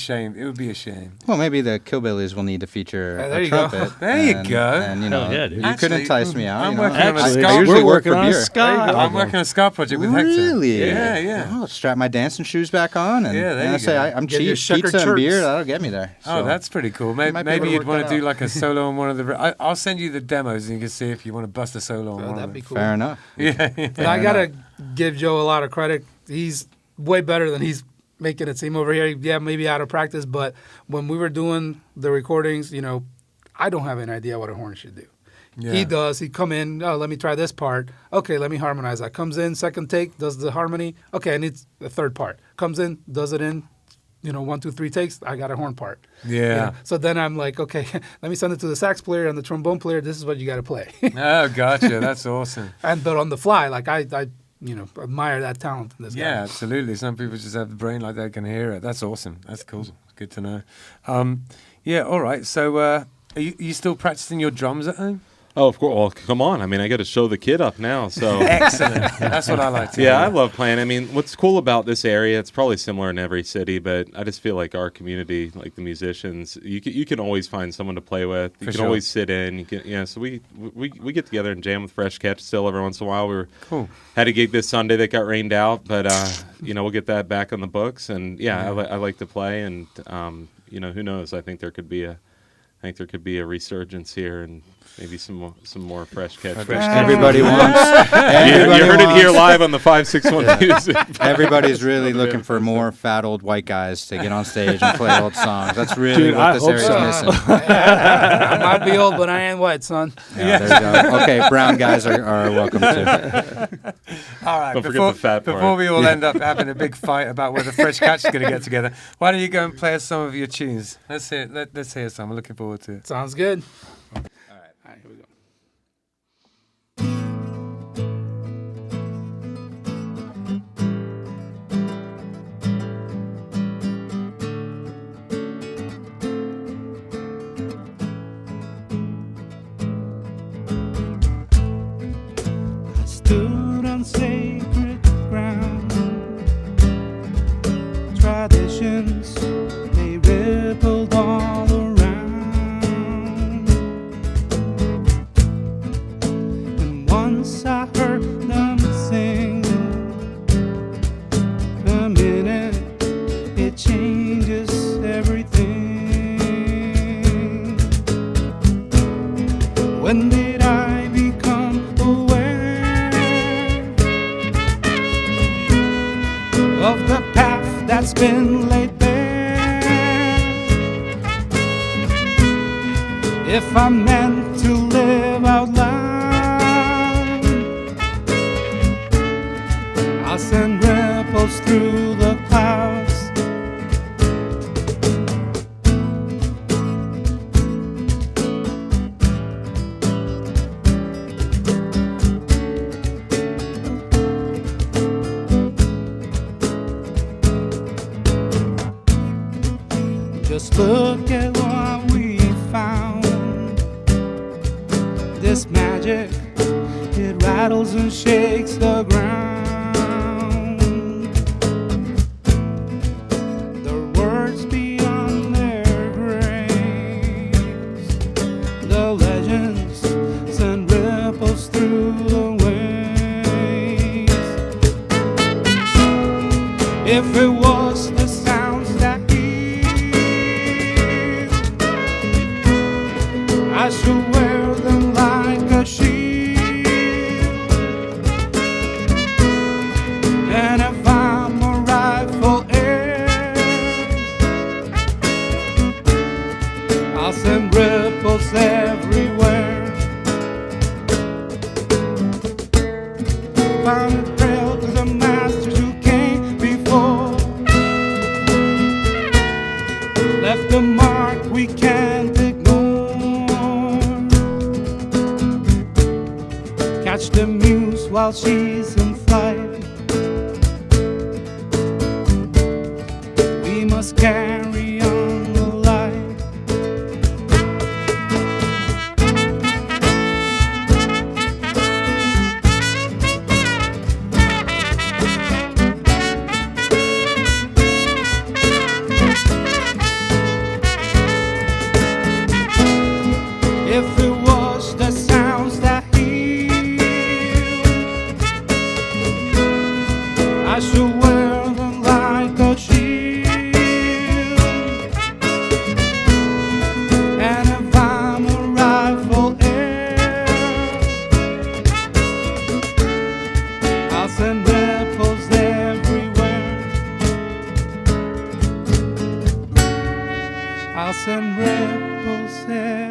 a shame. Well, maybe the Killbillies will need to feature there a you go. trumpet. There you go. And, Hell yeah, dude. you could entice me out. I'm you know. working on a Actually, ska. I usually we're work working for on a beer. ska I'm album. working on a ska project with Hector. Really? Yeah. Oh, strap my dancing shoes back on, and Yeah, there and you I say go. I'm Get your cheap. checkered Pizza and beer, shirts. that'll get me there. Oh, So, that's pretty cool. might be able Maybe to you'd work want that to do out. like a solo on one of the... I'll send you the demos and you can see if you want to bust a solo on one of That'd them. be cool. fair enough. Yeah. But I got to give Joe a lot of credit. He's way better than he's making it seem over here. Yeah, maybe out of practice, but when we were doing the recordings, I don't have any idea what a horn should do. Yeah. He does. He'd come in, let me try this part. Okay, let me harmonize that. Comes in, second take, does the harmony. Okay, I need the third part. Comes in, does it in, 1, 2, 3 takes, I got a horn part. Yeah. So then I'm like, okay, let me send it to the sax player and the trombone player. This is what you got to play. Oh, gotcha. That's awesome. But on the fly, like I admire that talent in this guy. Yeah, absolutely. Some people just have the brain like they can hear it. That's awesome. That's cool. Good to know. Yeah, all right. So are you still practicing your drums at home? Oh, of course. Well, come on. I mean, I got to show the kid up now. So Excellent. That's what I like to yeah, hear. I love playing. I mean, what's cool about this area, it's probably similar in every city, but I just feel like our community, like the musicians, you can always find someone to play with. You For can sure. always sit in. You can, so we get together and jam with Fresh Catch still every once in a while. Cool. Had a gig this Sunday that got rained out, but we'll get that back on the books. And I like to play, and who knows? I think there could be a resurgence here, and maybe some more Fresh Catch. Everybody wants. You heard it here live on the 561 Music. Everybody's really looking for more fat old white guys to get on stage and play old songs. That's really Dude, what I this hope area's so. missing. I might be old, but I ain't white, son. Yeah, there you go. Okay, brown guys are welcome too. All right. Don't forget the fat part. Before we all end up having a big fight about whether Fresh Catch is going to get together, why don't you go and play us some of your tunes? Let's hear some. I'm looking forward to it. Sounds good. All right, here we go. I stood on sacred ground. Traditions, they rippled all around. And once I heard them sing, the minute it changes everything. When did I become aware of the path that's been laid bare? If I'm meant to live out loud, I'll send ripples through the clouds. Just look at what we found. This magic, it rattles and shakes the ground. The words beyond their graves, the legends send ripples through the waves. If it was the sounds that I should wear them like a shield. And if I'm a rightful heir, I'll send ripples everywhere. Found a trail to the masters who came before, left a mark we can't ignore. Catch the muse while she's in flight. We must carry on the light. If it was the sounds that I should wear them like a shield. And if I'm a rightful heir, I'll send ripples everywhere. I'll send ripples everywhere.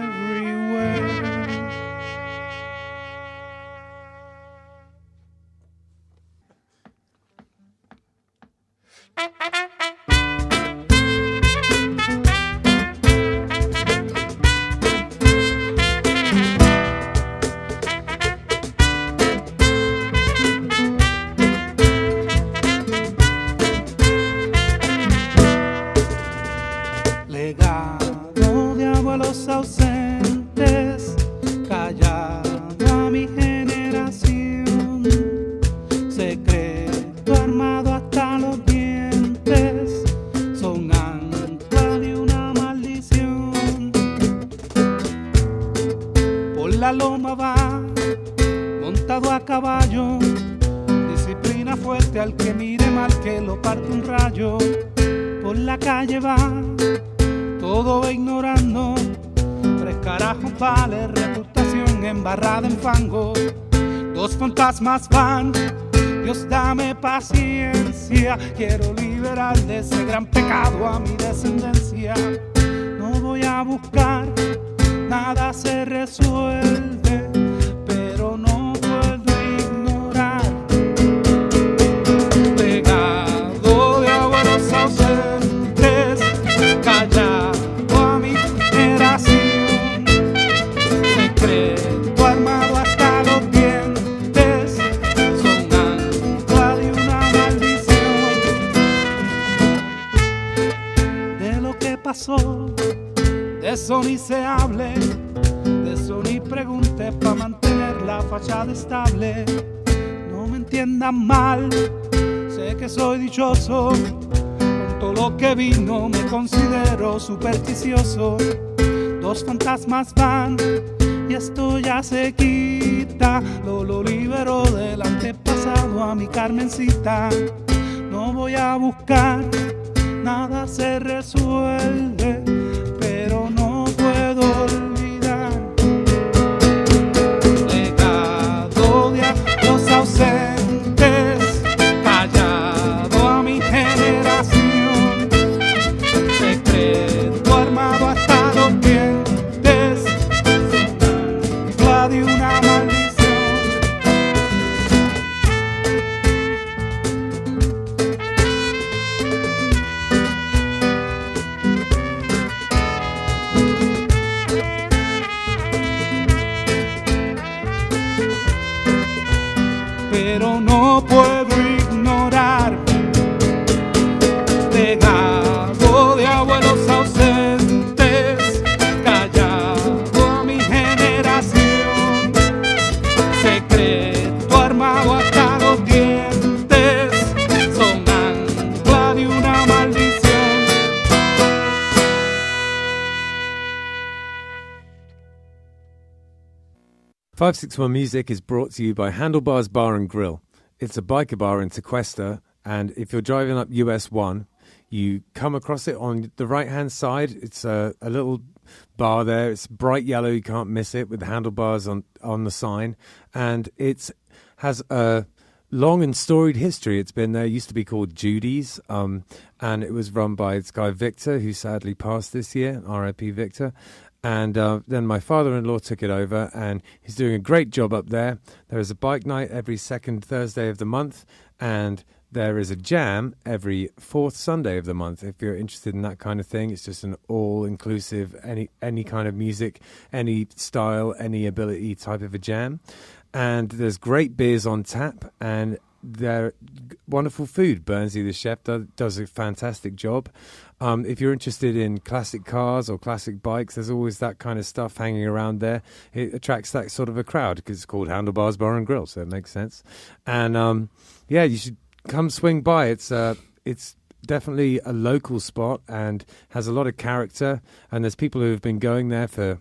que al que mire mal que lo parte un rayo. Por la calle va, todo va ignorando. Tres carajos vale, reputación embarrada en fango. Dos fantasmas van, Dios dame paciencia. Quiero liberar de ese gran pecado a mi descendencia. No voy a buscar, nada se resuelve, pero no puedo ignorar. Legado de abuelos ausentes, callado a mi generación. Secreto armado hasta los dientes, son ancla de una maldición. De lo que pasó, de eso ni se hable, de eso ni pregunte pa' mantener la fachada estable. No me entiendan mal, sé que soy dichoso, con todo lo que vino me considero supersticioso. Dos fantasmas van y esto ya se quita, lo libero del antepasado a mi Carmencita. No voy a buscar, nada se resuelve, pero no puedo olvidar. Legado de los ausentes, callado a mi generación. Secreto armado hasta los dientes, ancla de una maldición. Pero no puedo ignorar. Legado de abuelos ausentes, callado a mi generación. Secreto armado hasta los dientes, son ancla de una maldición. "561 Music is brought to you by Handlebars Bar and Grill. It's a biker bar in Tequesta, and if you're driving up US 1, you come across it on the right-hand side. It's a little bar there. It's bright yellow. You can't miss it with handlebars on the sign. And it has a long and storied history. It's been there. It used to be called Judy's, and it was run by this guy Victor, who sadly passed this year, R.I.P. Victor. And then my father-in-law took it over, and he's doing a great job up there. There is a bike night every second Thursday of the month, and there is a jam every fourth Sunday of the month. If you're interested in that kind of thing, it's just an all-inclusive, any kind of music, any style, any ability type of a jam. And there's great beers on tap, and they're wonderful food. Bernsey, the chef, does a fantastic job. If you're interested in classic cars or classic bikes, there's always that kind of stuff hanging around there. It attracts that sort of a crowd because it's called Handlebars Bar and Grill, so it makes sense. And yeah, you should come swing by. It's definitely a local spot and has a lot of character. And there's people who have been going there for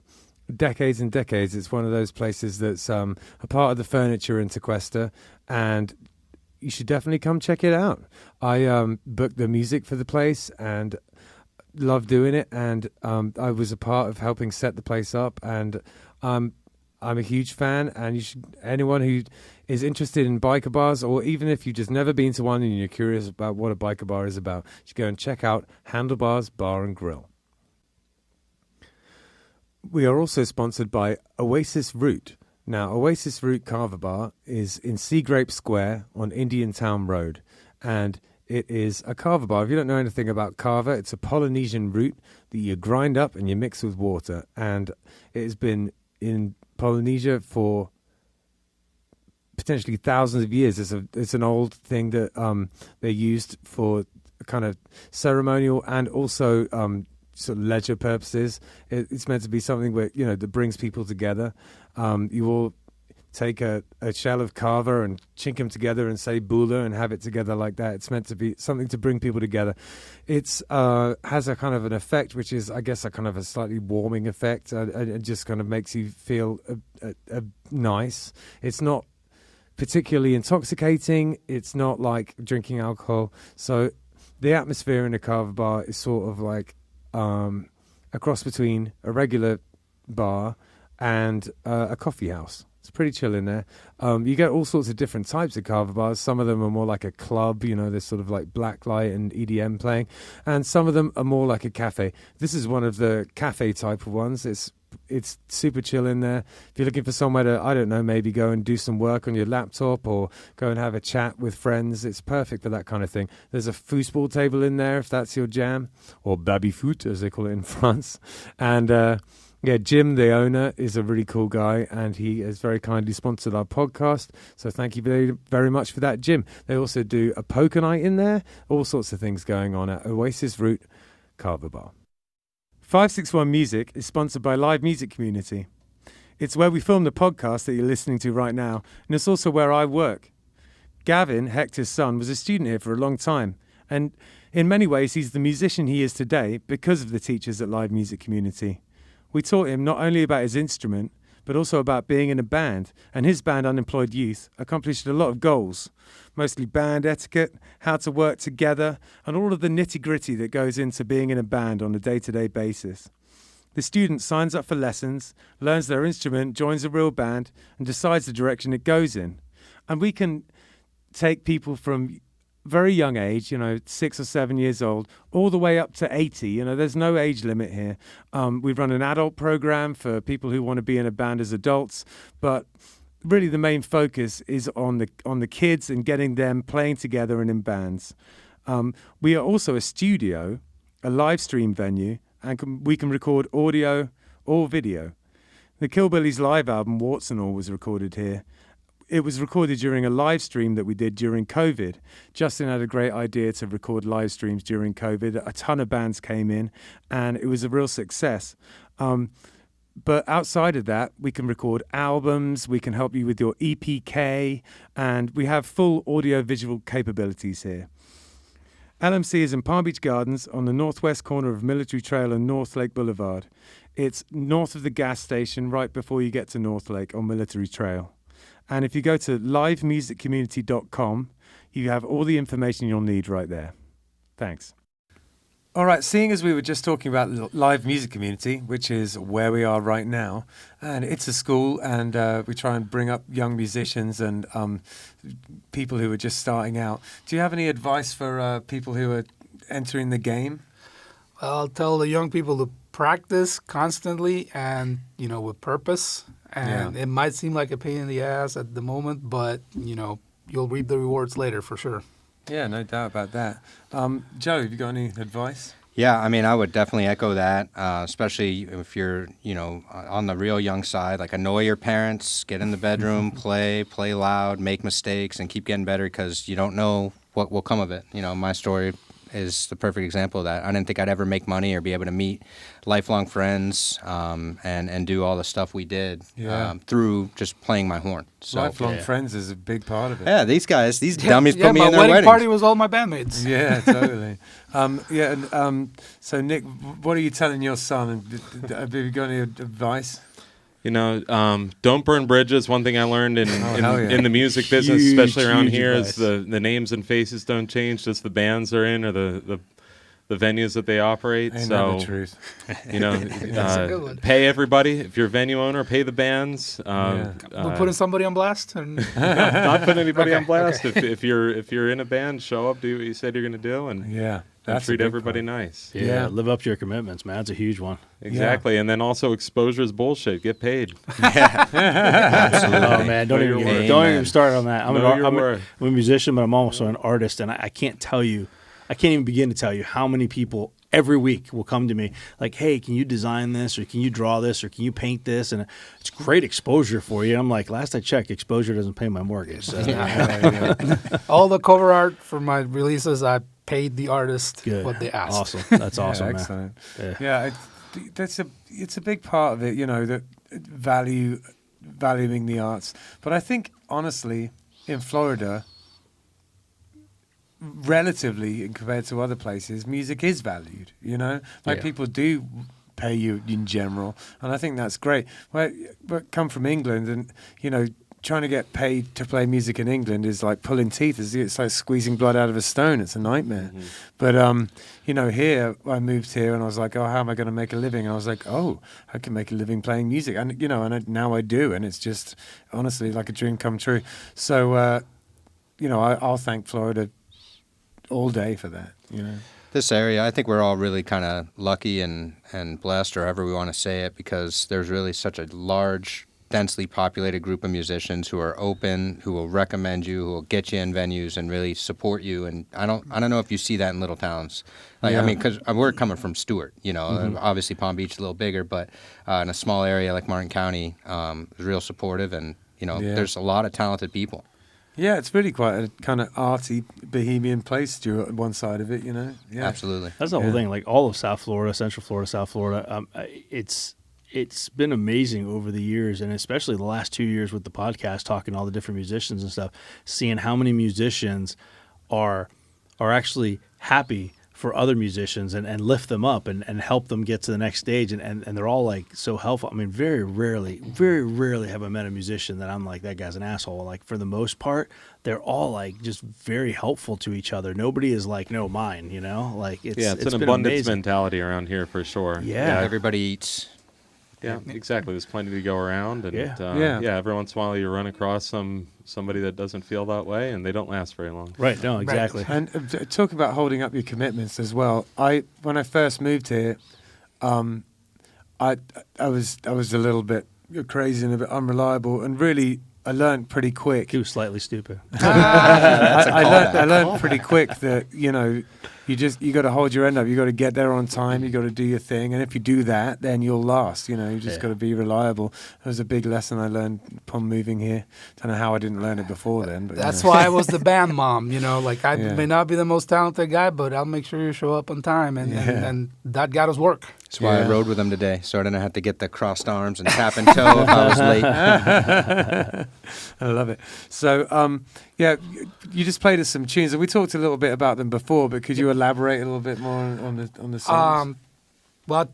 decades and decades. It's one of those places that's a part of the furniture in Tequesta, and you should definitely come check it out. I booked the music for the place and love doing it, and I was a part of helping set the place up, and I'm a huge fan. And you should, anyone who is interested in biker bars, or even if you've just never been to one and you're curious about what a biker bar is about, you should go and check out Handlebars Bar and Grill. We are also sponsored by Oasis Root. Now, Oasis Root Kava Bar is in Sea Grape Square on Indiantown Rd, and it is a kava bar. If you don't know anything about kava, it's a Polynesian root that you grind up and you mix with water, and it has been in Polynesia for potentially thousands of years. It's an old thing that they used for kind of ceremonial and also sort of leisure purposes. It's meant to be something where, you know, that brings people together. You will take a shell of kava and chink them together and say bula and have it together like that. It's meant to be something to bring people together. It's has a kind of an effect, which is, I guess, a kind of a slightly warming effect. It just kind of makes you feel nice. It's not particularly intoxicating. It's not like drinking alcohol. So the atmosphere in a Kava bar is sort of like a cross between a regular bar and a coffee house. It's pretty chill in there. You get all sorts of different types of Kava bars. Some of them are more like a club, there's sort of like blacklight and EDM playing. And some of them are more like a cafe. This is one of the cafe type of ones. It's super chill in there. If you're looking for somewhere to, I don't know, maybe go and do some work on your laptop or go and have a chat with friends, it's perfect for that kind of thing. There's a foosball table in there if that's your jam, or baby-foot as they call it in France. And Jim, the owner, is a really cool guy, and he has very kindly sponsored our podcast. So thank you very, very much for that, Jim. They also do a poker night in there, all sorts of things going on at Oasis Route Kava Bar. 561 Music is sponsored by Live Music Community. It's where we film the podcast that you're listening to right now, and it's also where I work. Gavin, Hector's son, was a student here for a long time, and in many ways he's the musician he is today because of the teachers at Live Music Community. We taught him not only about his instrument, but also about being in a band, and his band, Unemployed Youth, accomplished a lot of goals, mostly band etiquette, how to work together, and all of the nitty-gritty that goes into being in a band on a day-to-day basis. The student signs up for lessons, learns their instrument, joins a real band, and decides the direction it goes in. And we can take people from very young age, 6 or 7 years old, all the way up to 80. There's no age limit here. We run an adult program for people who want to be in a band as adults, but really the main focus is on the kids and getting them playing together and in bands. We are also a studio, a live stream venue, and we can record audio or video. The Killbillies live album, Warts and All, was recorded here. It was recorded during a live stream that we did during COVID. Justin had a great idea to record live streams during COVID. A ton of bands came in, and it was a real success. But outside of that, we can record albums, we can help you with your EPK, and we have full audio-visual capabilities here. LMC is in Palm Beach Gardens on the northwest corner of Military Trail and North Lake Boulevard. It's north of the gas station, right before you get to North Lake on Military Trail. And if you go to livemusiccommunity.com, you have all the information you'll need right there. Thanks. All right, seeing as we were just talking about Live Music Community, which is where we are right now, and it's a school, and we try and bring up young musicians and people who are just starting out. Do you have any advice for people who are entering the game? Well, I'll tell the young people to practice constantly and, with purpose. And It might seem like a pain in the ass at the moment, but, you'll reap the rewards later for sure. Yeah, no doubt about that. Joe, have you got any advice? Yeah, I would definitely echo that, especially if you're, on the real young side. Like, annoy your parents, get in the bedroom, play loud, make mistakes, and keep getting better because you don't know what will come of it. My story is the perfect example of that. I didn't think I'd ever make money or be able to meet lifelong friends and do all the stuff we did through just playing my horn. So, lifelong friends is a big part of it. Yeah, these dummies put me in their my weddings. wedding party was all my bandmates. Yeah, totally. So Nick, what are you telling your son? Have you got any advice? Don't burn bridges. One thing I learned in the music business, especially around here, advice. Is the names and faces don't change, just the bands they're in or the venues that they operate. Ain't that the truth? Pay everybody. If you're a venue owner, pay the bands. We're putting somebody on blast? Not putting anybody on blast. Okay. If you're in a band, show up, do what you said you're going to do, and treat everybody nice. Yeah, live up to your commitments, man. That's a huge one. Exactly, and then also exposure is bullshit. Get paid. Absolutely. Oh man, don't even start on that. I'm a musician, but I'm also an artist, and I can't even begin to tell you how many people every week will come to me like, hey, can you design this, or can you draw this, or can you paint this? And it's great exposure for you. And I'm like, last I checked, exposure doesn't pay my mortgage. So. All the cover art for my releases, I paid the artist what they asked. Awesome. That's awesome, man. Excellent. Yeah, it's a big part of it, that valuing the arts. But I think, honestly, in Florida, relatively compared to other places, music is valued, people do pay you in general, and I think that's great. But come from England, and trying to get paid to play music in England is like pulling teeth. It's like squeezing blood out of a stone. It's a nightmare. Mm-hmm. But here I moved here and I was like, oh, how am I going to make a living? And I was like, oh, I can make a living playing music, and now I do, and it's just honestly like a dream come true. So I'll thank Florida all day for that. This area, I think we're all really kind of lucky and blessed, or however we want to say it, because there's really such a large, densely populated group of musicians who are open, who will recommend you, who will get you in venues and really support you. And I don't know if you see that in little towns. I mean, because we're coming from Stewart, obviously Palm Beach is a little bigger, but in a small area like Martin County, is real supportive, and there's a lot of talented people. Yeah, it's really quite a kind of arty, bohemian place, Stuart, one side of it, Yeah. Absolutely. That's the whole thing. Like all of South Florida, Central Florida, South Florida, it's been amazing over the years, and especially the last 2 years with the podcast, talking to all the different musicians and stuff, seeing how many musicians are actually happy for other musicians and lift them up and help them get to the next stage, and they're all like so helpful. I mean, very rarely have I met a musician that I'm like, that guy's an asshole. Like, for the most part, they're all like just very helpful to each other. Nobody is like, no, mine, like it's an abundance mentality around here for sure. Yeah. Everybody eats. Yeah, exactly. There's plenty to go around, and every once in a while you run across somebody that doesn't feel that way, and they don't last very long. Right. No, exactly. And talk about holding up your commitments as well. When I first moved here, I was a little bit crazy and a bit unreliable, and really I learned pretty quick. He was slightly stupid. I learned pretty quick that you got to hold your end up. You got to get there on time. You got to do your thing, and if you do that, then you'll last. You just got to be reliable. That was a big lesson I learned upon moving here. Don't know how I didn't learn it before then, but that's why I was the band mom. Like I may not be the most talented guy, but I'll make sure you show up on time, and that got us work. That's why I rode with him today, so I didn't have to get the crossed arms and tap and toe if I was late. I love it. So, you just played us some tunes, and we talked a little bit about them before, but could you elaborate a little bit more on the songs? Well,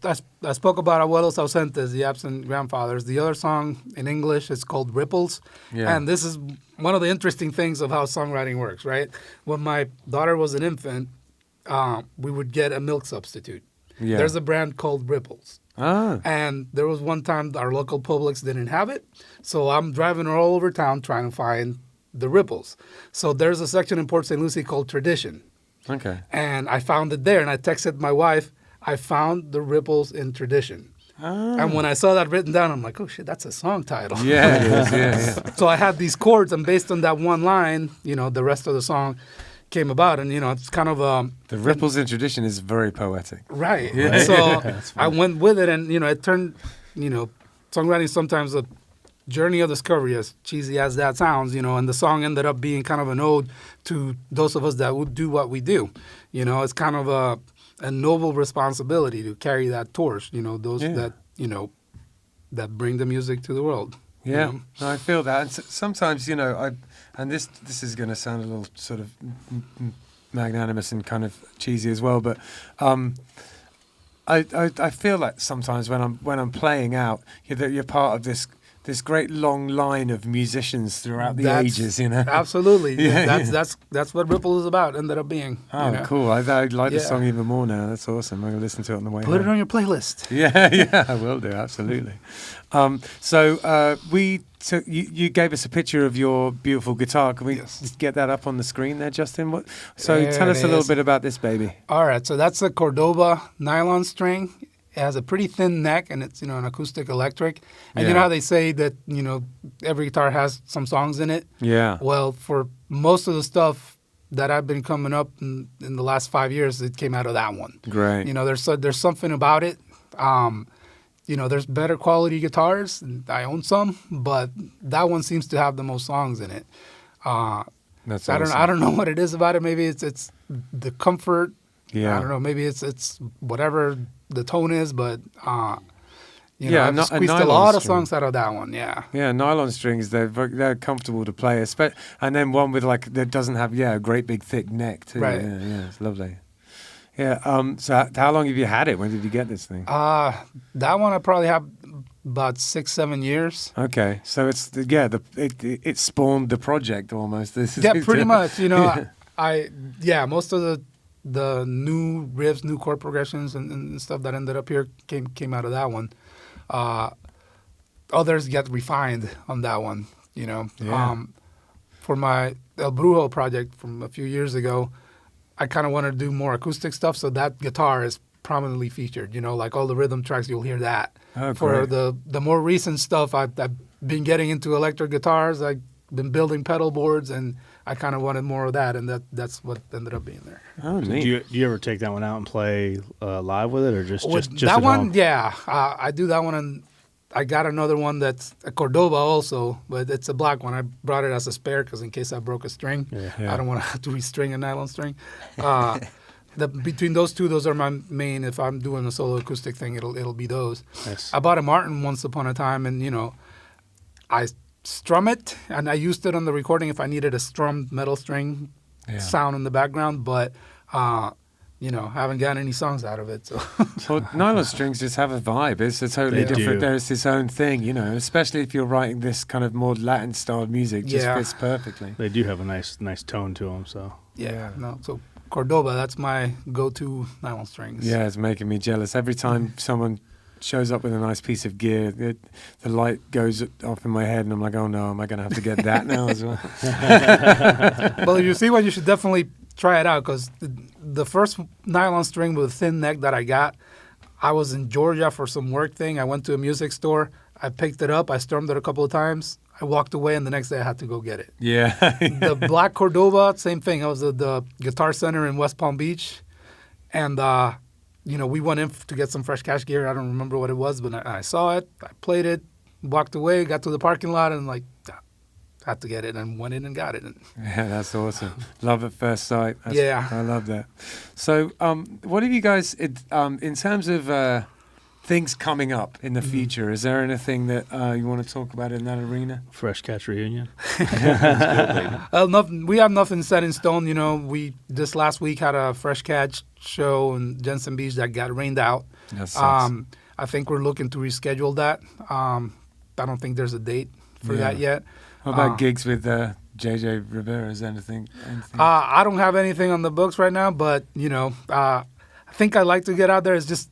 I spoke about Abuelos Ausentes, the absent grandfathers. The other song in English is called Ripples, and this is one of the interesting things of how songwriting works, right? When my daughter was an infant, we would get a milk substitute. Yeah. There's a brand called Ripples. And there was one time our local Publix didn't have it, so I'm driving all over town trying to find the Ripples. So there's a section in Port St. Lucie called Tradition. Okay. And I found it there, and I texted my wife, I found the Ripples in Tradition. And when I saw that written down, I'm like, oh shit, that's a song title. Yeah, it is. Yeah. So I had these chords, and based on that one line, the rest of the song came about, and it's kind of the Ripples in Tradition is very poetic, right? Yeah. So I went with it, and it turned, songwriting sometimes a journey of discovery, as cheesy as that sounds, and the song ended up being kind of an ode to those of us that would do what we do. It's kind of a noble responsibility to carry that torch. Those that that bring the music to the world. Yeah, I feel that. And sometimes, and this is going to sound a little sort of magnanimous and kind of cheesy as well, but I feel like sometimes when I'm playing out, that you're part of this great long line of musicians throughout the ages, Absolutely. That's what Ripple is about, ended up being. Oh, cool. I like the song even more now. That's awesome. I'm going to listen to it on the way Put home. it on your playlist. Yeah, I will do, absolutely. You gave us a picture of your beautiful guitar. Can we just get that up on the screen there, Justin? Tell us a little bit about this baby. All right, so that's a Cordoba nylon string. It has a pretty thin neck, and it's an acoustic electric. And you know how they say that every guitar has some songs in it. Yeah. Well, for most of the stuff that I've been coming up in the last 5 years, it came out of that one. Great. There's something about it. There's better quality guitars. I own some, but that one seems to have the most songs in it. That's awesome. I don't know what it is about it. Maybe it's the comfort. Yeah. I don't know. Maybe it's whatever the tone is, but I've squeezed a lot of songs out of that one. Yeah. Yeah, nylon strings, they're comfortable to play, and then one with that doesn't have a great big thick neck too. Right. Yeah, it's lovely. Yeah. So how long have you had it? When did you get this thing? That one I probably have about 6-7 years. Okay, so it's it spawned the project almost. This is Yeah, pretty much. You know, most of the new riffs, new chord progressions, and stuff that ended up here came out of that one. Others get refined on that one. You know, for my El Brujo project from a few years ago, I kind of wanted to do more acoustic stuff, so that guitar is prominently featured. You know, like all the rhythm tracks, you'll hear that. Oh, for great. the more recent stuff, I've been getting into electric guitars. I've been building pedal boards, and I kind of wanted more of that, and that's what ended up being there. Oh, neat. Do you ever take that one out and play live with it, or just that at one? home? Yeah, I do that one, and I got another one that's a Cordoba also, but it's a black one. I brought it as a spare because in case I broke a string, I don't want to have to restring a nylon string. Between those two, those are my main. If I'm doing a solo acoustic thing, it'll be those. Nice. I bought a Martin once upon a time, and I strum it, and I used it on the recording if I needed a strummed metal string sound in the background, but haven't gotten any songs out of it. So Well, nylon strings just have a vibe. It's a totally They different. do. There's its own thing, especially if you're writing this kind of more Latin style music. Just fits perfectly. They do have a nice tone to them. So so Cordoba, that's my go-to nylon strings. Yeah, it's making me jealous. Every time someone shows up with a nice piece of gear, the light goes off in my head, and I'm like, oh no, am I going to have to get that now as well? Well, if you see one, you should definitely try it out, because the first nylon string with a thin neck that I got, I was in Georgia for some work thing. I went to a music store. I picked it up. I strummed it a couple of times. I walked away, and the next day I had to go get it. Yeah. The black Cordoba, same thing. I was at the Guitar Center in West Palm Beach, and we went in to get some Fresh Cash gear. I don't remember what it was, but I saw it. I played it, walked away, got to the parking lot, and had to get it, and went in and got it. Yeah, that's awesome. Love at first sight. I love that. So, what have you guys, in terms of things coming up in the future, is there anything that you want to talk about in that arena? Fresh Catch reunion. We have nothing set in stone. We this last week had a Fresh Catch show in Jensen Beach that got rained out. That sucks. I think we're looking to reschedule that. I don't think there's a date for that yet. What about gigs with JJ Rivera? Is there anything? I don't have anything on the books right now, but I think I like to get out there. It's just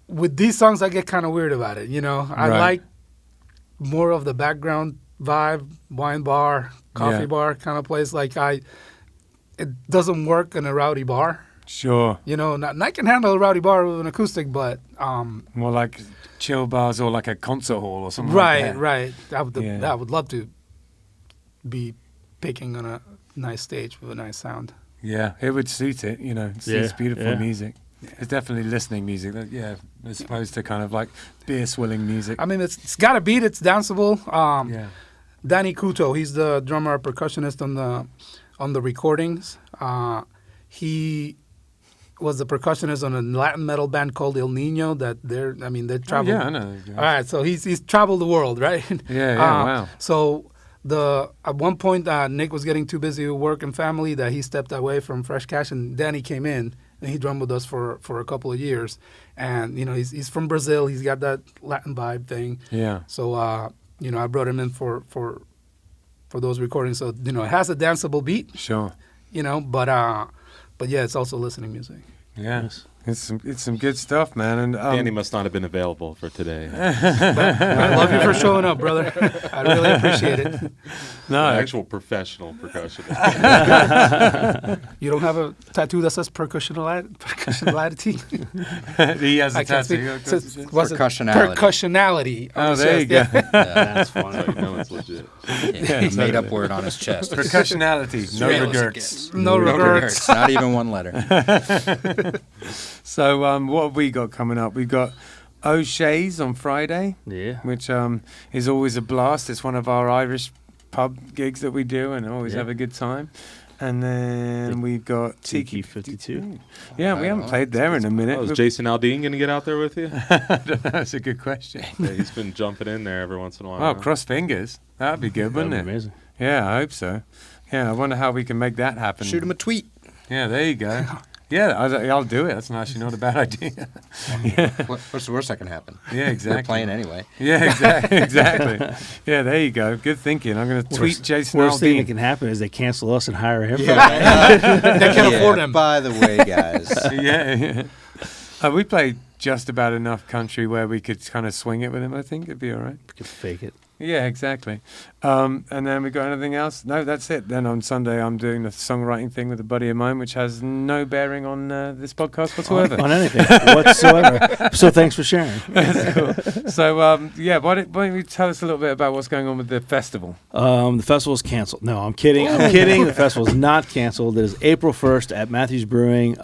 with these songs, I get kind of weird about it. I like more of the background vibe, wine bar, coffee bar kind of place. It doesn't work in a rowdy bar. Sure. And I can handle a rowdy bar with an acoustic, but more like chill bars or like a concert hall or something. Like that. Right. I would love to be picking on a nice stage with a nice sound. Yeah, it would suit it. It's beautiful music. It's definitely listening music. As opposed to kind of like beer swilling music. I mean, it's got a beat. It's danceable. Danny Couto, he's the drummer, percussionist on the recordings. He was the percussionist on a Latin metal band called El Nino. They traveled. I know. All right, so he's traveled the world, right? Wow. So at one point, Nick was getting too busy with work and family that he stepped away from Fresh Cash, and Danny came in and he drummed with us for a couple of years. And he's from Brazil. He's got that Latin vibe thing. Yeah. So I brought him in for those recordings. So it has a danceable beat. Sure. But yeah, it's also listening music. Yeah. Yes. It's some good stuff, man. And Danny must not have been available for today. I love you for showing up, brother. I really appreciate it. No, An actual professional percussionist. You don't have a tattoo that says percussionality? He has a I can't speak. tattoo. What's it? Percussionality. Percussionality. Oh, there you go. That's funny. So you know it's legit. He made up word on his chest. Percussionality. No regrets. No regrets. Not even one letter. So what have we got coming up? We've got O'Shea's on Friday, which is always a blast. It's one of our Irish pub gigs that we do and always have a good time. And then we've got Tiki 52. Yeah, we haven't played there in a minute. Is Jason Aldean going to get out there with you? That's a good question. Yeah, he's been jumping in there every once in a while. Oh, cross fingers. That'd be good, wouldn't it? Amazing. Yeah, I hope so. Yeah, I wonder how we can make that happen. Shoot him a tweet. Yeah, there you go. Yeah, I'll do it. That's actually not a bad idea. What's the worst that can happen? Yeah, exactly. We're playing anyway. Yeah, exactly. Yeah, there you go. Good thinking. I'm going to tweet Jason Worst thing that Aldean. can happen is they cancel us and hire him. They can't afford him. By the way, guys. Yeah. We played just about enough country where we could kind of swing it with him. I think it'd be all right. We could fake it. Yeah, exactly. And then we got anything else? No, that's it. Then on Sunday, I'm doing the songwriting thing with a buddy of mine, which has no bearing on this podcast whatsoever. On anything whatsoever. So thanks for sharing. That's cool. So, yeah, why don't you tell us a little bit about what's going on with the festival? The festival's canceled. No, I'm kidding. I'm kidding. The festival's not canceled. It is April 1st at Matthews Brewing.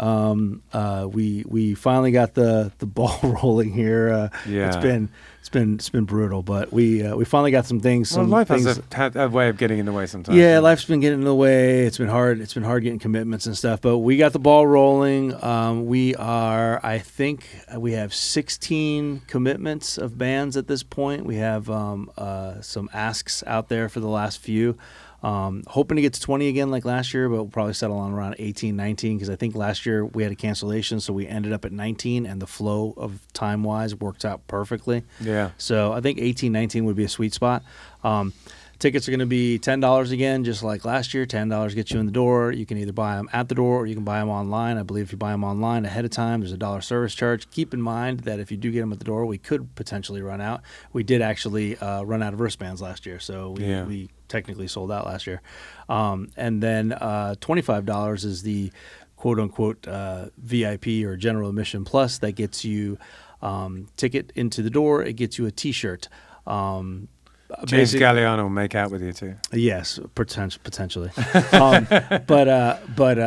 We finally got the ball rolling here. Yeah. It's been brutal, but we finally got some things. Well, life has a way of getting in the way sometimes. Yeah, life's been getting in the way. It's been hard. It's been hard getting commitments and stuff. But we got the ball rolling. I think we have 16 commitments of bands at this point. We have some asks out there for the last few. Hoping to get to 20 again like last year, but we'll probably settle on around 18, 19, because I think last year we had a cancellation, so we ended up at 19, and the flow of time-wise worked out perfectly. Yeah. So I think 18, 19 would be a sweet spot. Tickets are going to be $10 again, just like last year. $10 gets you in the door. You can either buy them at the door or you can buy them online. I believe if you buy them online ahead of time, there's a $1 service charge. Keep in mind that if you do get them at the door, we could potentially run out. We did actually run out of wristbands last year, so we technically sold out last year. And then $25 is the quote-unquote VIP or general admission plus. That gets you ticket into the door. It gets you a T-shirt. James Galliano will make out with you too. Yes, potentially. But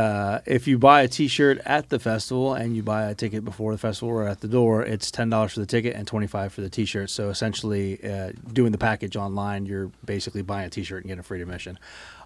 if you buy a T-shirt at the festival and you buy a ticket before the festival or at the door, it's $10 for the ticket and $25 for the T-shirt. So essentially, doing the package online, you're basically buying a T-shirt and getting a free admission.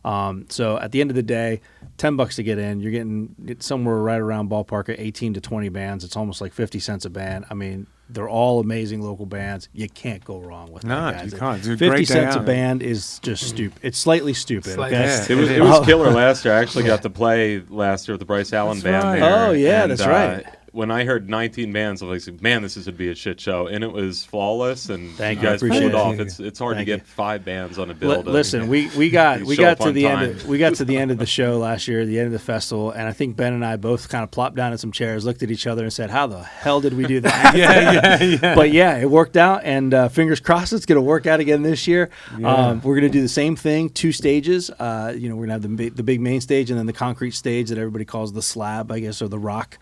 So at the end of the day, $10 to get in. You're getting somewhere right around ballpark at 18 to 20 bands. It's almost like 50 cents a band. I mean, they're all amazing local bands. You can't go wrong with them. No, guys. you can't. It's a 50 great day cents a out. band is just stupid. It's slightly stupid. Slightly. Okay? Yeah. It was killer last year. I actually got to play last year with the Bryce Allen That's band right. there. Oh, yeah, And, that's right. When I heard 19 bands, I was like, man, this is going to be a shit show. And it was flawless, and Thank you you. I guys pulled appreciate it off. it. It's hard Thank to you. get 5 bands on a bill. Listen, we got show up to on the time. end of the show last year, the end of the festival, and I think Ben and I both kind of plopped down in some chairs, looked at each other, and said, "How the hell did we do that?" Yeah. But yeah, it worked out, and fingers crossed it's going to work out again this year. Yeah. We're going to do the same thing, 2 stages. We're going to have the big main stage and then the concrete stage that everybody calls the slab, I guess, or the rock.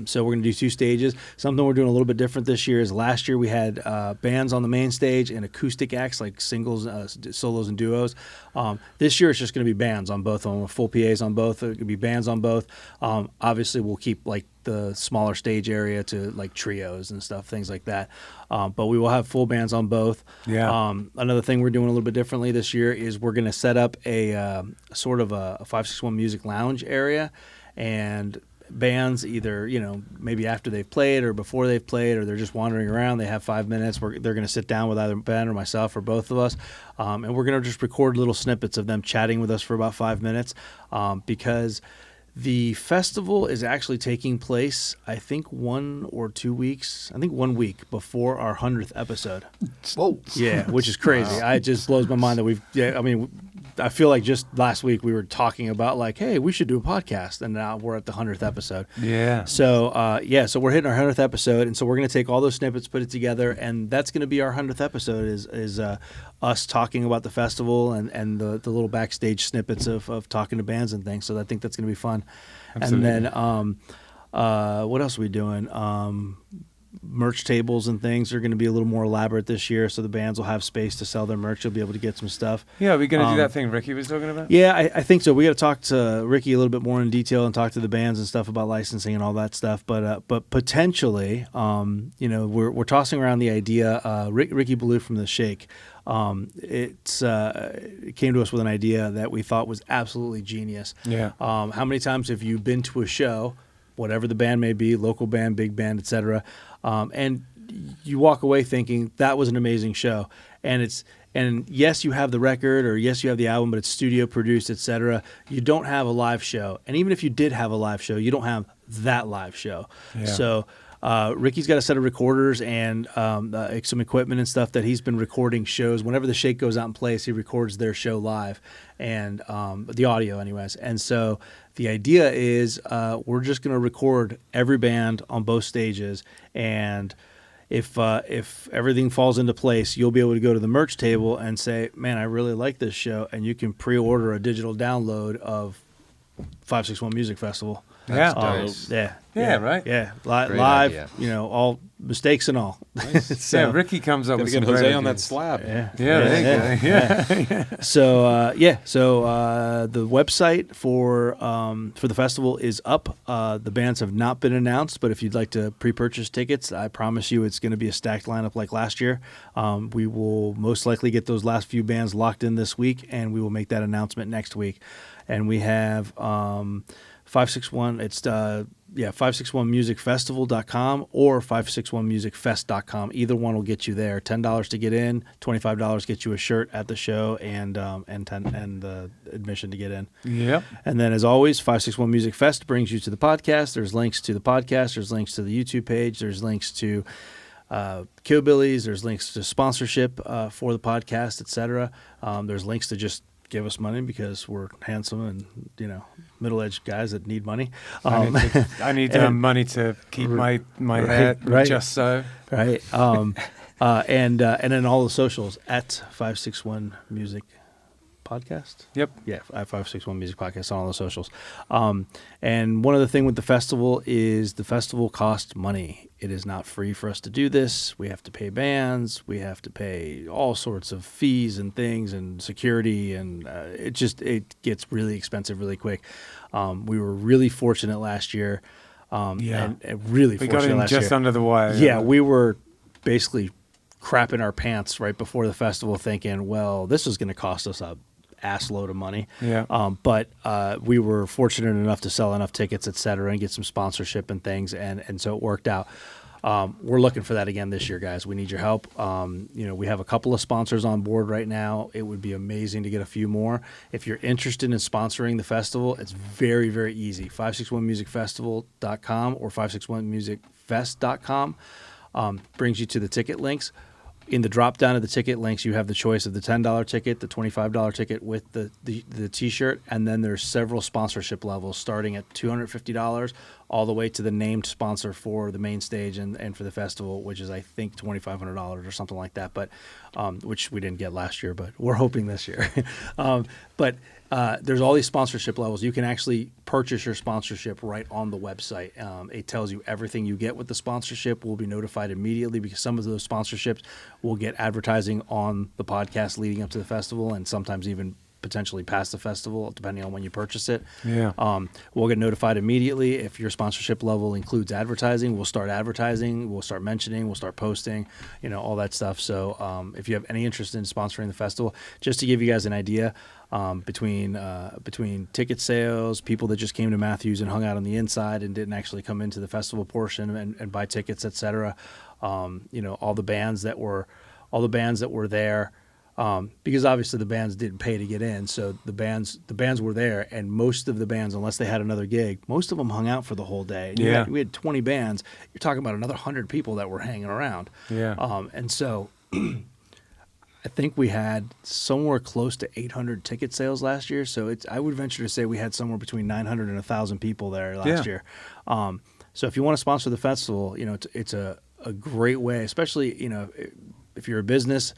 So we're going to do 2 stages. Something we're doing a little bit different this year is last year we had bands on the main stage and acoustic acts like singles, solos, and duos. This year it's just going to be bands on both of them, full PAs on both. It could be bands on both. Obviously, we'll keep like the smaller stage area to like trios and stuff, things like that. But we will have full bands on both. Yeah. Another thing we're doing a little bit differently this year is we're going to set up a sort of a 561 music lounge area, and bands either, maybe after they've played or before they've played, or they're just wandering around, they have 5 minutes where they're going to sit down with either Ben or myself or both of us, and we're going to just record little snippets of them chatting with us for about 5 minutes, because the festival is actually taking place, I think 1 or 2 weeks, 1 week before our 100th episode. Whoa. Yeah, which is crazy. It just blows my mind that I feel like just last week we were talking about like, hey, we should do a podcast, and now we're at the 100th episode. Yeah. So, so we're hitting our 100th episode, and so we're going to take all those snippets, put it together, and that's going to be our 100th episode is us talking about the festival and the little backstage snippets of talking to bands and things. So I think that's going to be fun. Absolutely. And then what else are we doing? Merch tables and things are going to be a little more elaborate this year, so the bands will have space to sell their merch. You'll be able to get some stuff. Yeah, are we going to do that thing Ricky was talking about? Yeah, I think so. We got to talk to Ricky a little bit more in detail and talk to the bands and stuff about licensing and all that stuff. But potentially, we're tossing around the idea. Ricky Ballou from The Shake, it came to us with an idea that we thought was absolutely genius. Yeah. How many times have you been to a show, whatever the band may be, local band, big band, etc., and you walk away thinking that was an amazing show, and yes, you have the record, or yes, you have the album, but it's studio produced, etc. You don't have a live show, and even if you did have a live show, you don't have that live show. Yeah. So Ricky's got a set of recorders and some equipment and stuff that he's been recording shows. Whenever the Shake goes out in place, he records their show live, and the audio anyways. And so the idea is we're just going to record every band on both stages, and if everything falls into place, you'll be able to go to the merch table and say, man, I really like this show, and you can pre-order a digital download of 561 Music Festival. Yeah. Nice. Yeah, right? Yeah, Great live, idea. All mistakes and all. So, Yeah, Ricky comes up Gotta with get some Jose great on that ideas. slab. Yeah, Yeah, there you go. Yeah. So the website for the festival is up. The bands have not been announced, but if you'd like to pre-purchase tickets, I promise you it's going to be a stacked lineup like last year. We will most likely get those last few bands locked in this week, and we will make that announcement next week. And we have 561. It's 561musicfestival.com or 561musicfest.com. Either one will get you there. $10 to get in, $25 get you a shirt at the show, and the admission to get in. Yep. And then, as always, 561 Music Fest brings you to the podcast. There's links to the podcast. There's links to the YouTube page. There's links to Killbillies. There's links to sponsorship for the podcast, etc. There's links to just give us money because we're handsome and middle-aged guys that need money. I need money to keep my hair just so. Right. And then all the socials at 561 Music Podcast. Yep. Yeah, at 561 Music Podcast on all the socials. And one other thing with the festival is the festival costs money. It is not free for us to do this. We have to pay bands. We have to pay all sorts of fees and things and security, and it gets really expensive really quick. We were really fortunate last year. And really we fortunate got in last just year. under the wire. Yeah, we were basically crapping our pants right before the festival thinking, well, this is going to cost us a ass load of money. Yeah. But we were fortunate enough to sell enough tickets, et cetera, and get some sponsorship and things, and so it worked out. We're looking for that again this year, guys. We need your help. We have a couple of sponsors on board right now. It would be amazing to get a few more. If you're interested in sponsoring the festival, it's very, very easy. 561musicfestival.com or 561musicfest.com brings you to the ticket links. In the drop down of the ticket links, you have the choice of the $10 ticket, the $25 ticket with the T-shirt, and then there's several sponsorship levels starting at $250 all the way to the named sponsor for the main stage and for the festival, which is I think $2,500 or something like that. But which we didn't get last year, but we're hoping this year. But there's all these sponsorship levels. You can actually purchase your sponsorship right on the website. It tells you everything you get with the sponsorship. We'll be notified immediately because some of those sponsorships will get advertising on the podcast leading up to the festival, and sometimes even potentially past the festival, depending on when you purchase it. Yeah. We'll get notified immediately. If your sponsorship level includes advertising, we'll start advertising, we'll start mentioning, we'll start posting, all that stuff. So if you have any interest in sponsoring the festival, just to give you guys an idea, between ticket sales, people that just came to Matthews and hung out on the inside and didn't actually come into the festival portion and buy tickets, etc. All the bands that were there. Because obviously the bands didn't pay to get in, so the bands were there, and most of the bands, unless they had another gig, most of them hung out for the whole day. And we had 20 bands. You're talking about another 100 people that were hanging around. Yeah. And so I think we had somewhere close to 800 ticket sales last year. So I would venture to say we had somewhere between 900 and 1,000 people there last year. So if you want to sponsor the festival, it's a great way, especially if you're a business.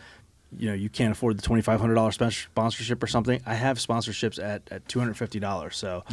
You can't afford the $2,500 sponsorship or something. I have sponsorships at $250. So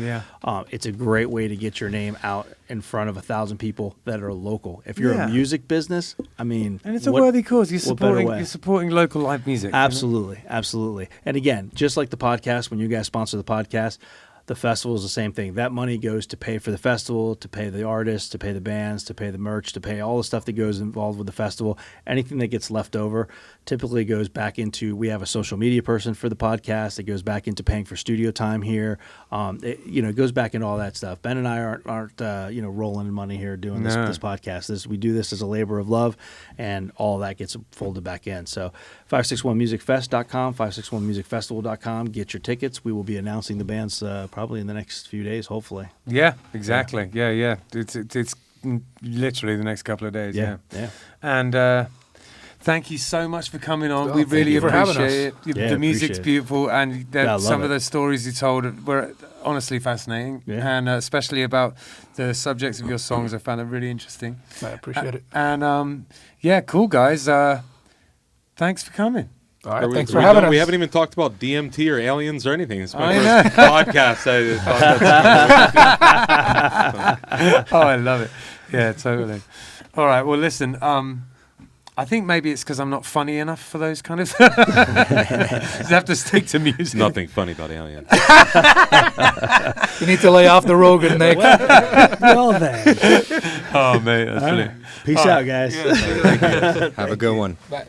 it's a great way to get your name out in front of 1,000 people that are local. If you're a music business, and it's a worthy cause. You're supporting local live music. Absolutely, absolutely. And again, just like the podcast, when you guys sponsor the podcast, the festival is the same thing. That money goes to pay for the festival, to pay the artists, to pay the bands, to pay the merch, to pay all the stuff that goes involved with the festival. Anything that gets left over typically goes back into, we have a social media person for the podcast. It goes back into paying for studio time here. It goes back into all that stuff. Ben and I aren't rolling in money here doing this podcast. We do this as a labor of love, and all that gets folded back in. So 561musicfest.com, 561musicfestival.com. Get your tickets. We will be announcing the bands probably in the next few days, hopefully. Yeah, exactly. Yeah. It's literally the next couple of days. Yeah. And thank you so much for coming on. We really appreciate it. The music's beautiful, and some of the stories you told were honestly fascinating, and especially about the subjects of your songs. I found it really interesting. I appreciate it. And cool guys. Thanks for coming. All right, thanks for having us. We haven't even talked about DMT or aliens or anything. It's my first podcast. I love it. Yeah, totally. All right. Well, listen. I think maybe it's because I'm not funny enough for those kind of. You have to stick to music. Nothing funny about aliens. You need to lay off the Rogan, Nick. Well then. Oh, mate, that's brilliant. Peace out, guys. Have a good one. Bye.